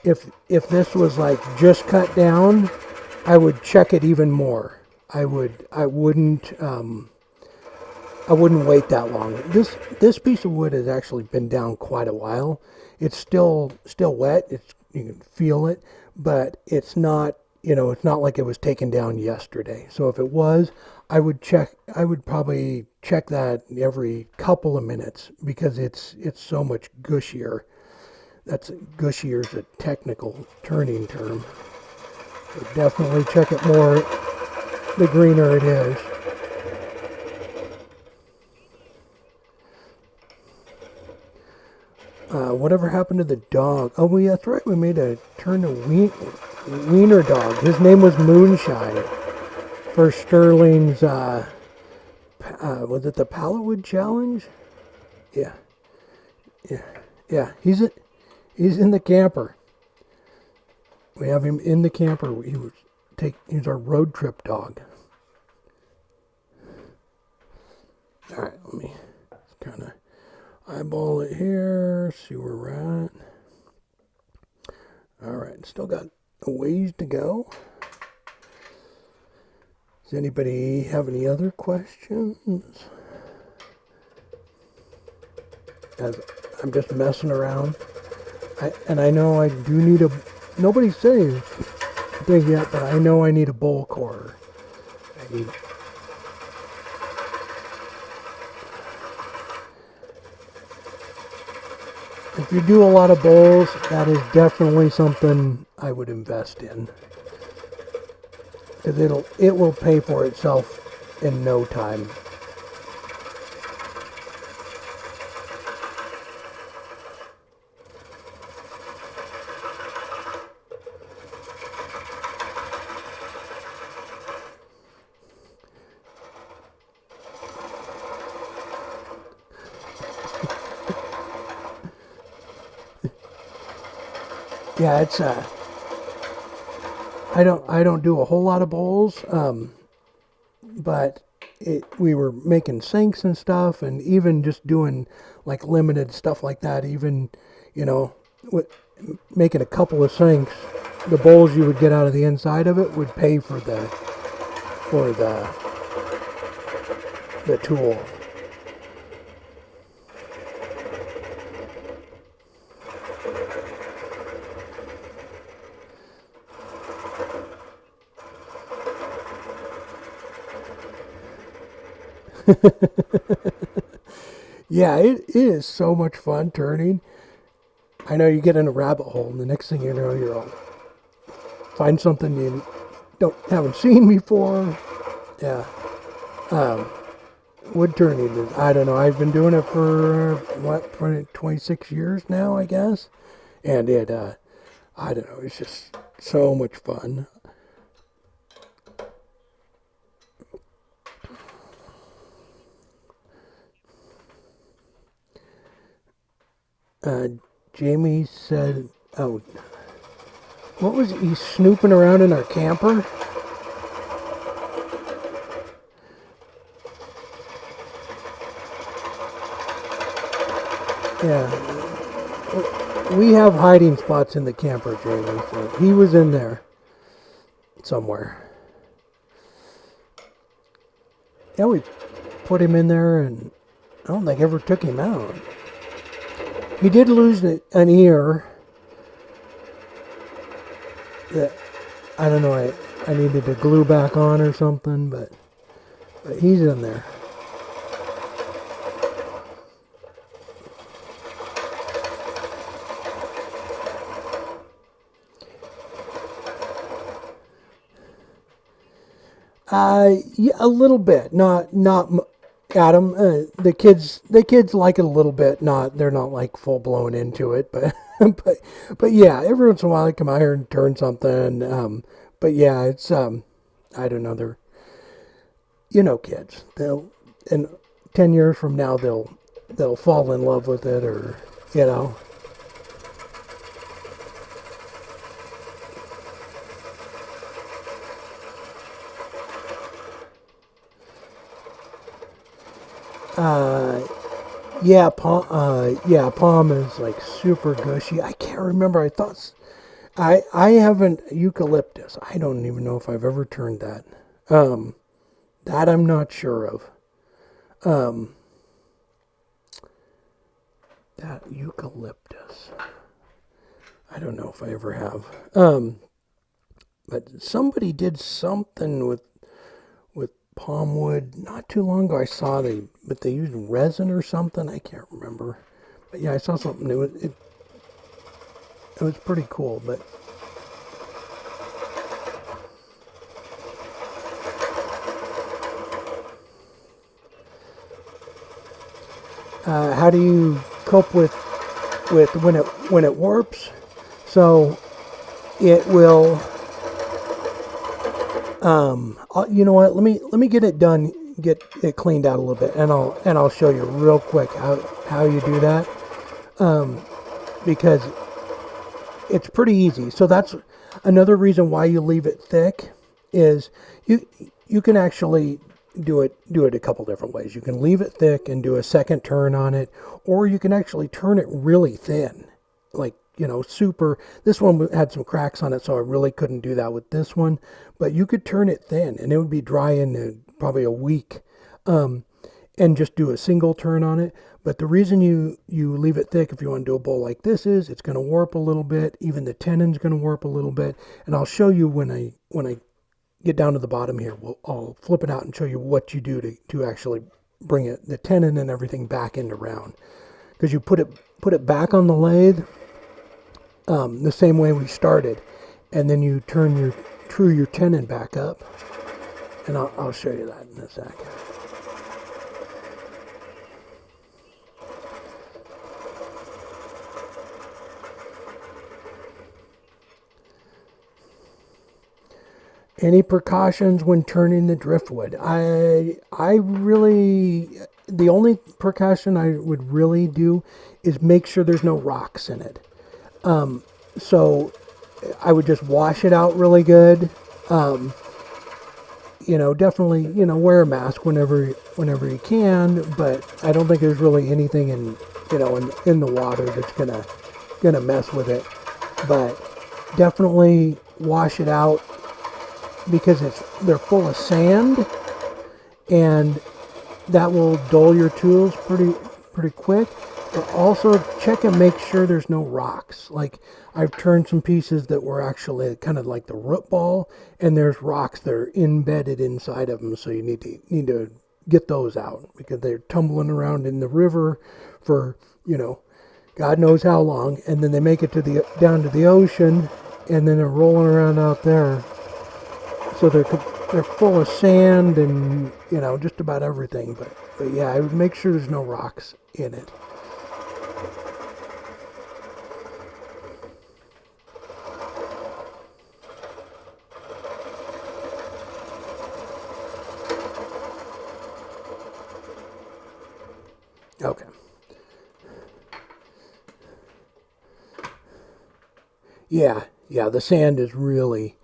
if this was like just cut down, I would check it even more. I wouldn't wait that long. This piece of wood has actually been down quite a while. It's still wet. You can feel it, but it's not, it's not like it was taken down yesterday. So if it was, I would probably check that every couple of minutes because it's so much gushier. That's gushier is a technical turning term. So definitely check it more the greener it is. Whatever happened to the dog? Oh, yeah, that's right. We made a turn to wiener dog. His name was Moonshine for Sterling's, was it the Palletwood Challenge? Yeah. Yeah. Yeah. He's in the camper. We have him in the camper. He's our road trip dog. All right, let me kind of eyeball it here, see where we're at. All right, still got a ways to go. Does anybody have any other questions? As I'm just messing around. I know I do need nobody says thing yet, but I know I need a bowl core. If you do a lot of bowls, that is definitely something I would invest in. Because it will pay for itself in no time. Yeah, it's I don't do a whole lot of bowls, but we were making sinks and stuff, and even just doing like limited stuff like that. Even making a couple of sinks, the bowls you would get out of the inside of it would pay for the tool. Yeah, it is so much fun turning. I know you get in a rabbit hole, and the next thing you know, you'll find something you haven't seen before. Yeah. Wood turning is, I don't know, I've been doing it for 26 years now, I guess. And I don't know, it's just so much fun. Jamie said, oh, what was he snooping around in our camper? Yeah, we have hiding spots in the camper, Jamie, so he was in there somewhere. Yeah, we put him in there, and I don't think ever took him out. He did lose an ear that, I don't know, I needed to glue back on or something, but he's in there. Yeah, a little bit, not Adam. The kids like it a little bit. They're not like full blown into it, but but yeah, every once in a while they come out here and turn something. But yeah, it's I don't know. They're kids. They'll in 10 years from now they'll fall in love with it, or Yeah, palm is like super gushy. I can't remember. I thought I haven't eucalyptus. I don't even know if I've ever turned that. That I'm not sure of. Um, that eucalyptus. I don't know if I ever have. But somebody did something with palm wood not too long ago. I saw but they used resin or something. I can't remember. But yeah, I saw something. It was pretty cool. But how do you cope with when it warps? So it will. You know what? Let me get it done, get it cleaned out a little bit, and I'll show you real quick how you do that. Because it's pretty easy. So that's another reason why you leave it thick is you can actually do it a couple different ways. You can leave it thick and do a second turn on it, or you can actually turn it really thin, like, you know, super. This one had some cracks on it, so I really couldn't do that with this one. But you could turn it thin, and it would be dry in probably a week, and just do a single turn on it. But the reason you leave it thick if you want to do a bowl like this is it's going to warp a little bit. Even the tenon's going to warp a little bit. And I'll show you when I get down to the bottom here. I'll flip it out and show you what you do to actually bring the tenon and everything back into round. Because you put it back on the lathe the same way we started, and then you true your tenon back up. And I'll show you that in a sec. Any precautions when turning the driftwood? I really, the only precaution I would really do is make sure there's no rocks in it. So I would just wash it out really good. You know, definitely, you know, wear a mask whenever you can, but I don't think there's really anything in the water that's gonna mess with it. But definitely wash it out, because they're full of sand, and that will dull your tools pretty quick. But also check and make sure there's no rocks. Like, I've turned some pieces that were actually kind of like the root ball, and there's rocks that are embedded inside of them, so you need to get those out, because they're tumbling around in the river for, you know, God knows how long, and then they make it down to the ocean, and then they're rolling around out there. So they're full of sand and, you know, just about everything. But yeah, I would make sure there's no rocks in it. Okay. Yeah, the sand is really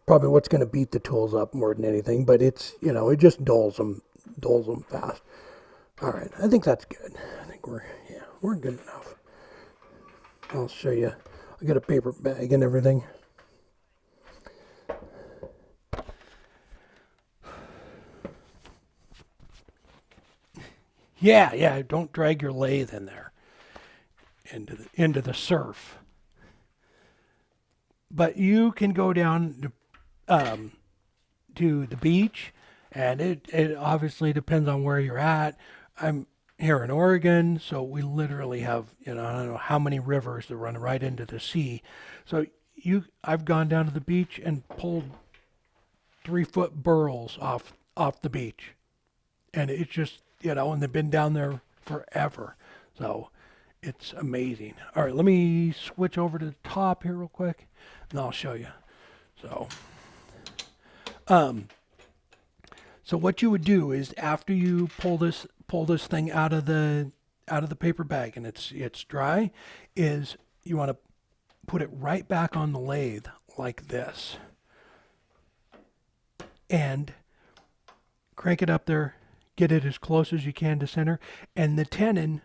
probably what's going to beat the tools up more than anything, but it's, you know, it just dulls them fast. All right, I think that's good. I think we're good enough. I'll show you. I got a paper bag and everything. Yeah, don't drag your lathe in there into the surf. But you can go down to the beach, and it obviously depends on where you're at. I'm here in Oregon, so we literally have, you know, I don't know how many rivers that run right into the sea. So I've gone down to the beach and pulled 3-foot burls off the beach, and it's just, you know, and they've been down there forever. So it's amazing. All right, let me switch over to the top here real quick, and I'll show you. So, so what you would do is, after you pull this thing out of the paper bag and it's dry, is you want to put it right back on the lathe like this, and crank it up there, get it as close as you can to center, and the tenon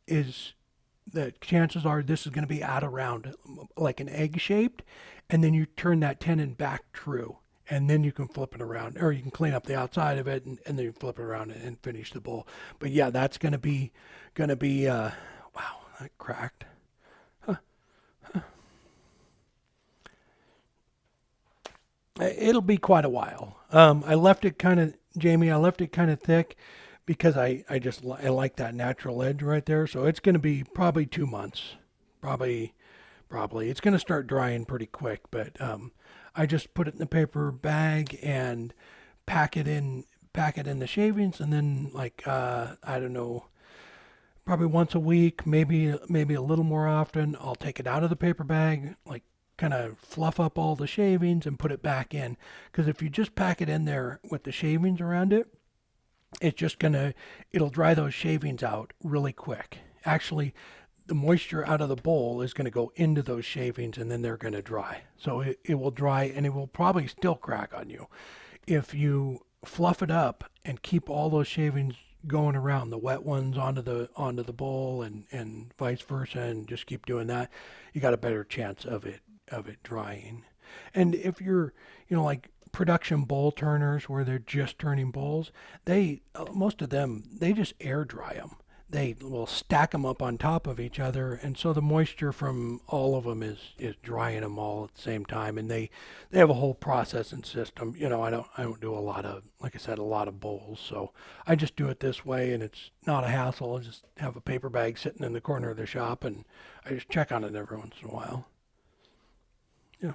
is the chances are this is going to be out around like an egg shaped, and then you turn that tenon back true, and then you can flip it around, or you can clean up the outside of it, and then you flip it around and finish the bowl. But yeah, that's going to be wow, that cracked. It'll be quite a while. I left it kind of, Jamie, I left it kind of thick because I like that natural edge right there. So it's going to be probably 2 months. Probably. It's going to start drying pretty quick, but I just put it in the paper bag and pack it in the shavings, and then like I don't know, probably once a week, maybe a little more often, I'll take it out of the paper bag, like kind of fluff up all the shavings and put it back in. Because if you just pack it in there with the shavings around it, it's just it'll dry those shavings out really quick. Actually, the moisture out of the bowl is going to go into those shavings, and then they're going to dry. So it will dry, and it will probably still crack on you. If you fluff it up and keep all those shavings going around, the wet ones onto the bowl, and vice versa, and just keep doing that, you got a better chance of it drying. And if you're, like production bowl turners where they're just turning bowls, most of them, they just air dry them. They will stack them up on top of each other, and so the moisture from all of them is drying them all at the same time. And they have a whole processing system. I don't do a lot of, like I said, a lot of bowls, so I just do it this way, and it's not a hassle. I just have a paper bag sitting in the corner of the shop, and I just check on it every once in a while. Yeah.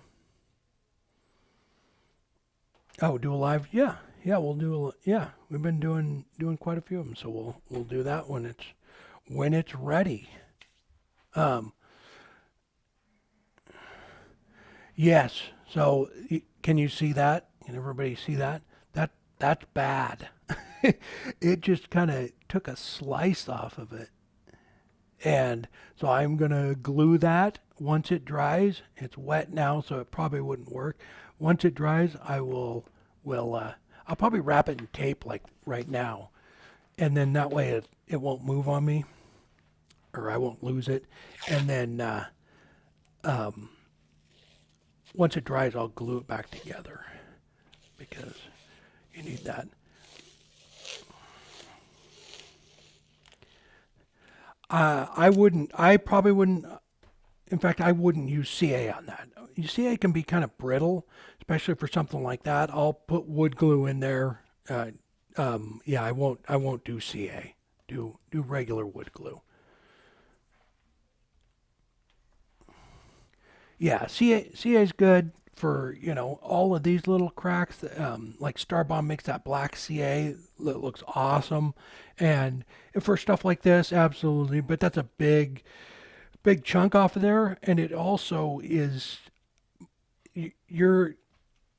Oh, do a live? Yeah, yeah. We'll do a yeah. We've been doing quite a few of them, so we'll do that when it's ready. Um, yes. So can you see that? Can everybody see that? That's bad. It just kind of took a slice off of it, and so I'm gonna glue that once it dries. It's wet now, so it probably wouldn't work. Once it dries, will I'll probably wrap it in tape like right now, and then that way it won't move on me, or I won't lose it. And then um, once it dries, I'll glue it back together because you need that. I probably wouldn't. In fact, I wouldn't use CA on that. CA can be kind of brittle, especially for something like that. I'll put wood glue in there. Yeah, I won't do CA. Do regular wood glue. Yeah, CA is good for all of these little cracks. Like Starbomb makes that black CA that looks awesome, and for stuff like this, absolutely. But that's a big chunk off of there, and it also is you're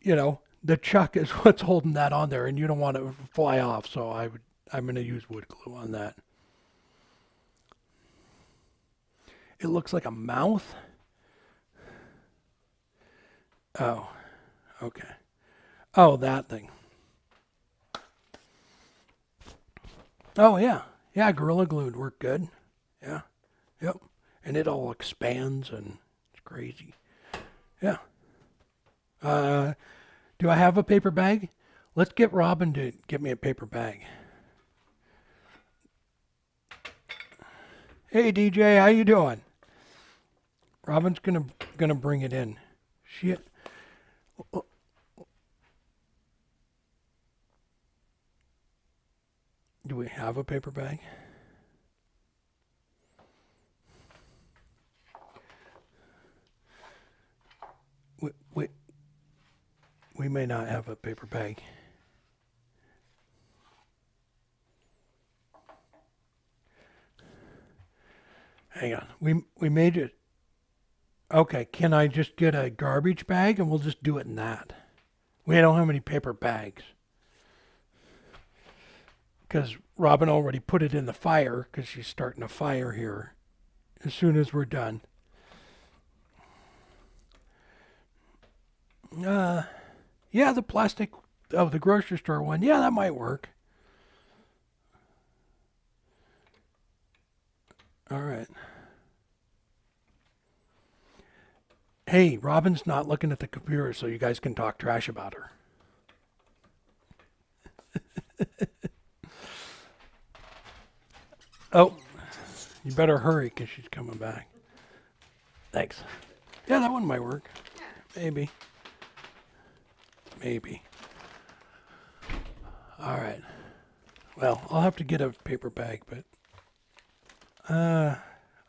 the chuck is what's holding that on there, and you don't want it to fly off. So I'm going to use wood glue on that. It looks like a mouth. Oh, okay. Oh, that thing. Oh yeah, yeah. Gorilla glue would work good. Yeah, yep. And it all expands, and it's crazy. Yeah. Uh, do I have a paper bag? Let's get Robin to get me a paper bag. Hey DJ, how you doing? Robin's gonna bring it in. Shit. Do we have a paper bag? We, we, we may not have a paper bag. Hang on. We made it. Okay, can I just get a garbage bag and we'll just do it in that? We don't have any paper bags because Robin already put it in the fire because she's starting a fire here as soon as we're done. Uh, yeah, the plastic of the grocery store one. Yeah, that might work. All right. Hey, Robin's not looking at the computer, so you guys can talk trash about her. Oh, you better hurry because she's coming back. Thanks. Yeah, that one might work. Maybe. Maybe. All right. Well, I'll have to get a paper bag, but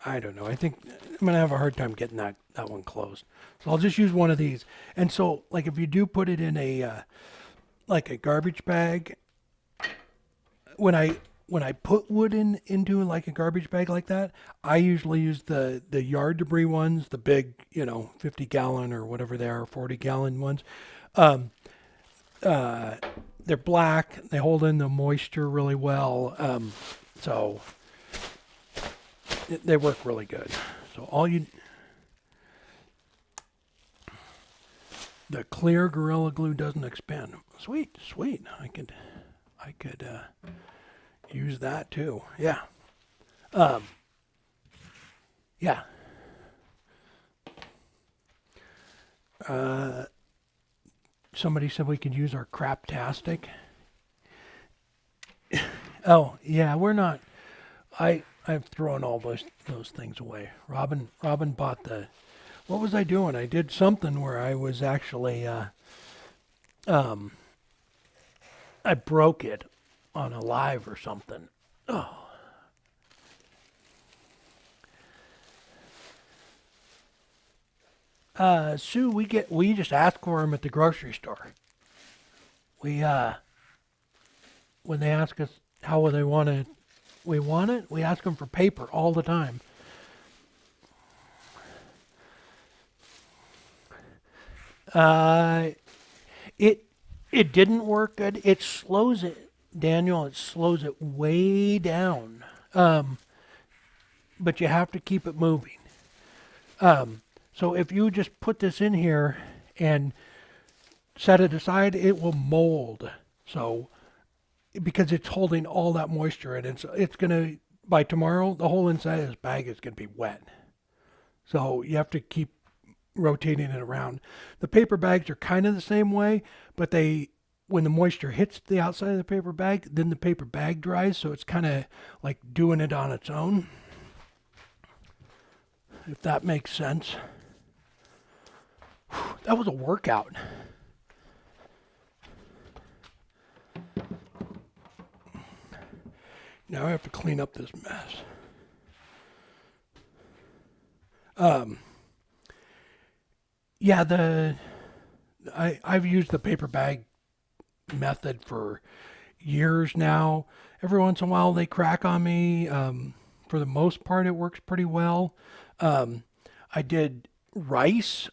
I don't know. I think I'm gonna have a hard time getting that one closed. So I'll just use one of these. And so, like, if you do put it in a like a garbage bag, when I put wood into like a garbage bag like that, I usually use the yard debris ones, the big 50-gallon or whatever they are, 40-gallon ones. Um, they're black. They hold in the moisture really well. So they work really good. So the clear Gorilla Glue doesn't expand. Sweet, sweet. I could use that too. Yeah. Yeah. Somebody said we could use our craptastic. Oh, yeah, we're not. I've thrown all those things away. Robin bought the. What was I doing? I did something where I was actually I broke it on a live or something. Oh. Sue, we just ask for them at the grocery store. We when they ask us how they want it, we want it. We ask them for paper all the time. It didn't work good. It slows it, Daniel. It slows it way down. But you have to keep it moving. So if you just put this in here and set it aside, it will mold. So because it's holding all that moisture and it's gonna by tomorrow the whole inside of this bag is gonna be wet. So you have to keep rotating it around. The paper bags are kind of the same way, but when the moisture hits the outside of the paper bag, then the paper bag dries, so it's kind of like doing it on its own. If that makes sense. That was a workout. Now I have to clean up this mess. Yeah, I've used the paper bag method for years now. Every once in a while they crack on me. For the most part, it works pretty well. I did rice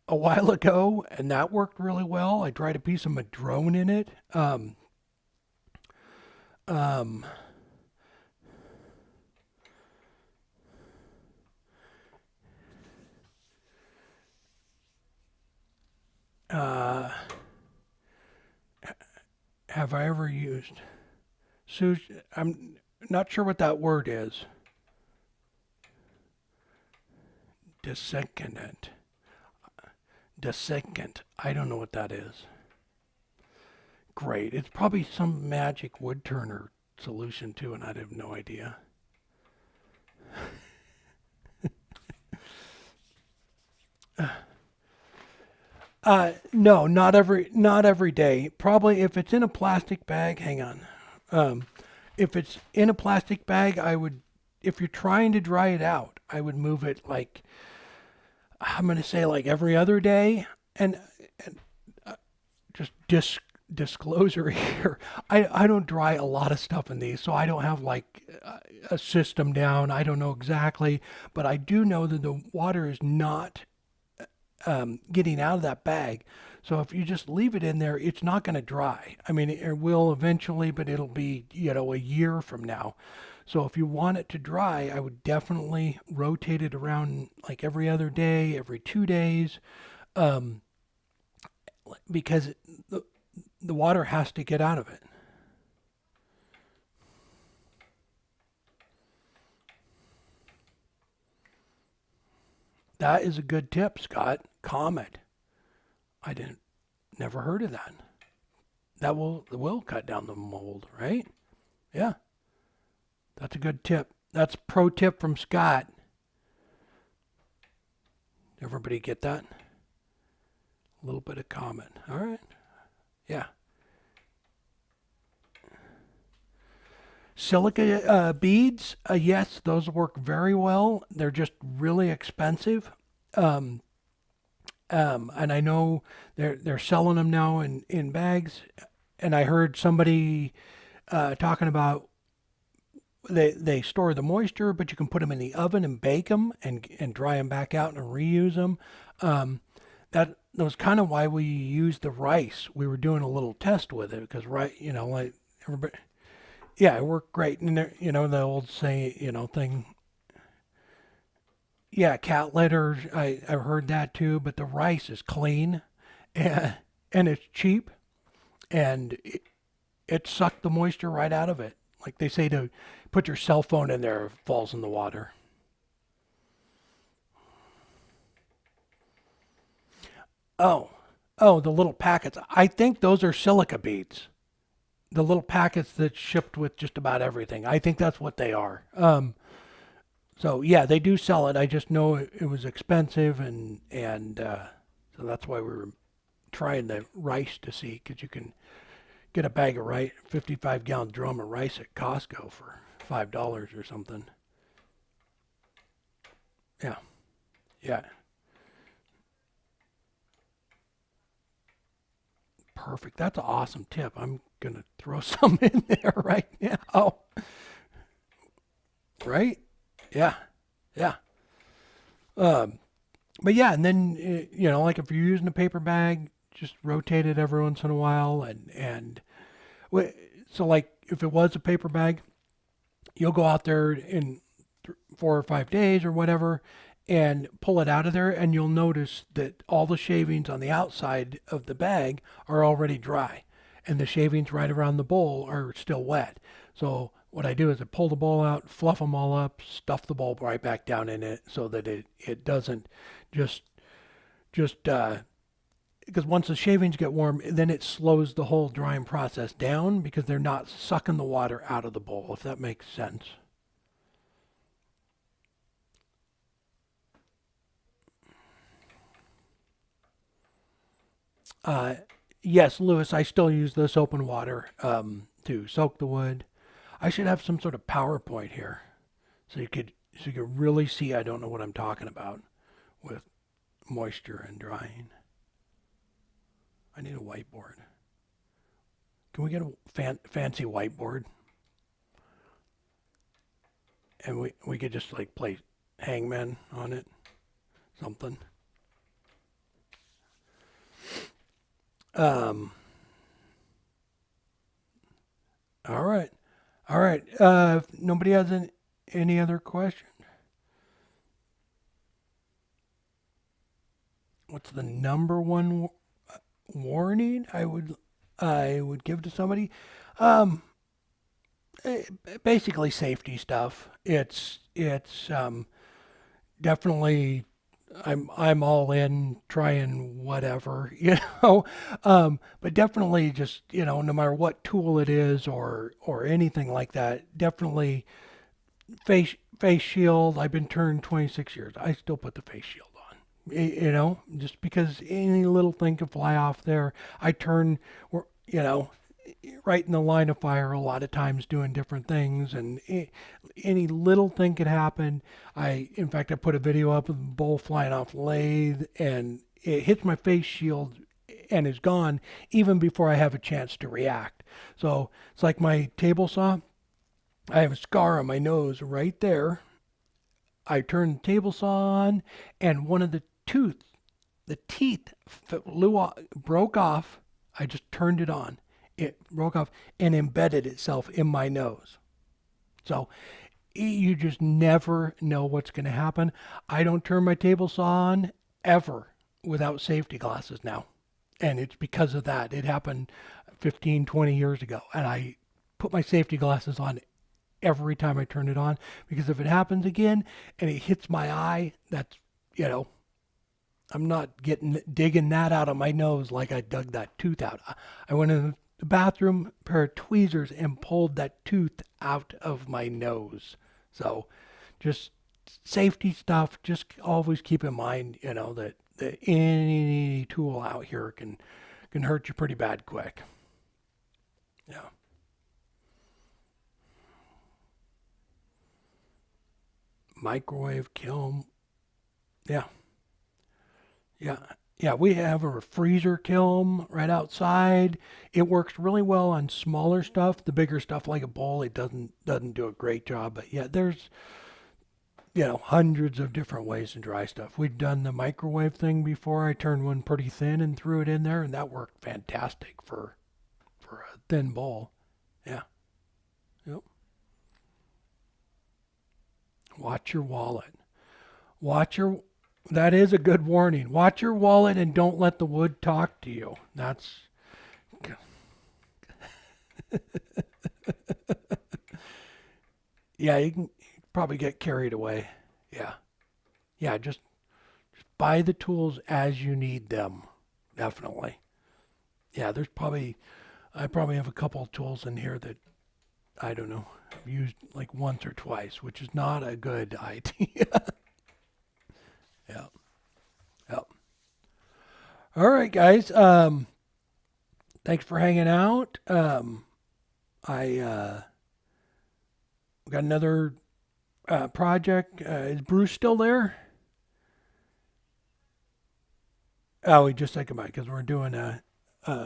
a while ago, and that worked really well. I dried a piece of madrone in it. Uh, have I ever used? I'm not sure what that word is. Desiccant. Desiccant. I don't know what that is. Great. It's probably some magic wood turner solution too, and I have no idea. No, not every day. Probably if it's in a plastic bag, hang on. If it's in a plastic bag, if you're trying to dry it out, I would move it like, I'm going to say like every other day. And just disclosure here, I don't dry a lot of stuff in these, so I don't have like a system down. I don't know exactly, but I do know that the water is not getting out of that bag. So if you just leave it in there, it's not going to dry. I mean, it will eventually, but it'll be, a year from now. So if you want it to dry, I would definitely rotate it around like every other day, every 2 days, because the water has to get out of it. That is a good tip, Scott. Comet. I didn't never heard of that. That will cut down the mold, right? Yeah, that's a good tip. That's a pro tip from Scott. Everybody get that? A little bit of comment. All right. Yeah. Silica beads, yes, those work very well. They're just really expensive. Um, and I know they're selling them now in bags. And I heard somebody talking about they store the moisture, but you can put them in the oven and bake them and dry them back out and reuse them. Um, that was kind of why we used the rice. We were doing a little test with it because like everybody, yeah, it worked great. And there, the old say, thing. Yeah, cat litter. I've heard that too. But the rice is clean, and it's cheap, and it sucked the moisture right out of it. Like they say to put your cell phone in there, it falls in the water. Oh, oh, the little packets. I think those are silica beads. The little packets that shipped with just about everything. I think that's what they are. So yeah, they do sell it. I just know it was expensive, and so that's why we were trying the rice to see because you can get a bag of rice, 55-gallon drum of rice at Costco for $5 or something. Yeah, yeah, perfect. That's an awesome tip. I'm gonna throw some in there right now. Right? Yeah, yeah. Um, but yeah, and then like if you're using a paper bag, just rotate it every once in a while, and so like if it was a paper bag, you'll go out there in 4 or 5 days or whatever, and pull it out of there, and you'll notice that all the shavings on the outside of the bag are already dry, and the shavings right around the bowl are still wet. So what I do is I pull the bowl out, fluff them all up, stuff the bowl right back down in it, so that it doesn't just just because once the shavings get warm, then it slows the whole drying process down because they're not sucking the water out of the bowl, if that makes sense. Uh, yes, Lewis, I still use the soap and water to soak the wood. I should have some sort of PowerPoint here so you could really see I don't know what I'm talking about with moisture and drying. I need a whiteboard. Can we get a fancy whiteboard and we could just like play hangman on it, something. Um, all right, all right. If nobody has any other question, what's the number one warning I would give to somebody? Um, Basically safety stuff. It's definitely I'm all in trying whatever, but definitely just, no matter what tool it is or anything like that, definitely face shield. I've been turned 26 years. I still put the face shield on. Just because any little thing could fly off there. I turn, you know, right in the line of fire a lot of times doing different things, and any little thing could happen. In fact, I put a video up of a bowl flying off lathe, and it hits my face shield and is gone even before I have a chance to react. So it's like my table saw. I have a scar on my nose right there. I turned the table saw on, and one of the teeth flew off, broke off. I just turned it on. It broke off and embedded itself in my nose. So you just never know what's going to happen. I don't turn my table saw on ever without safety glasses now. And it's because of that. It happened 15, 20 years ago. And I put my safety glasses on every time I turn it on because if it happens again and it hits my eye, that's, I'm not digging that out of my nose like I dug that tooth out. I went in the bathroom, pair of tweezers, and pulled that tooth out of my nose. So, just safety stuff. Just always keep in mind, that any tool out here can hurt you pretty bad quick. Yeah. Microwave kiln. Yeah. Yeah. Yeah, we have a freezer kiln right outside. It works really well on smaller stuff. The bigger stuff like a bowl, it doesn't do a great job. But yeah, there's hundreds of different ways to dry stuff. We've done the microwave thing before. I turned one pretty thin and threw it in there, and that worked fantastic for a thin bowl. Yeah. Yep. Watch your wallet. Watch your That is a good warning. Watch your wallet and don't let the wood talk to you. That's yeah, you can probably get carried away. Yeah. Yeah, just buy the tools as you need them. Definitely. Yeah, I probably have a couple of tools in here that I don't know, I've used like once or twice, which is not a good idea. Yeah. Yeah. All right, guys. Thanks for hanging out. I got another project. Is Bruce still there? Oh, he just said goodbye because we're doing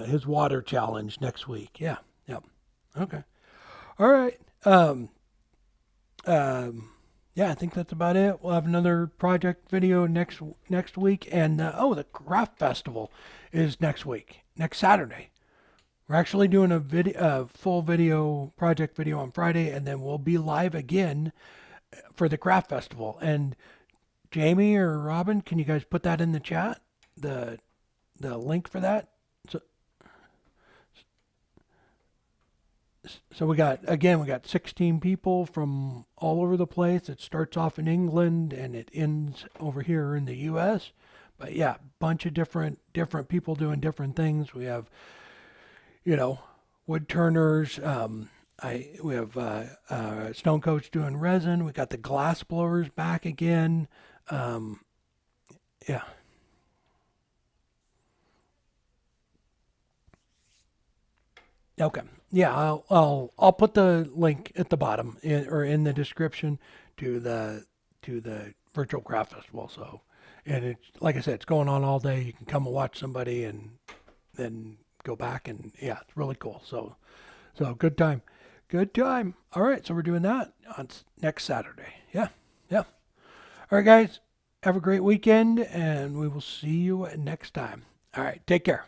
his water challenge next week. Yeah. Yep. Okay. All right. Yeah, I think that's about it. We'll have another project video next week, and the craft festival is next week, next Saturday. We're actually doing a full video project video on Friday, and then we'll be live again for the craft festival. And Jamie or Robin, can you guys put that in the chat? The link for that. So so we got 16 people from all over the place. It starts off in England and it ends over here in the U.S. But yeah, bunch of different people doing different things. We have wood turners. We have stone coats doing resin. We got the glass blowers back again. Um, yeah. Okay. Yeah, I'll put the link at the bottom or in the description to the virtual craft festival. So, and it's like I said, it's going on all day. You can come and watch somebody and then go back and yeah, it's really cool. So good time, good time. All right, so we're doing that on next Saturday. Yeah, yeah. All right, guys, have a great weekend, and we will see you next time. All right, take care.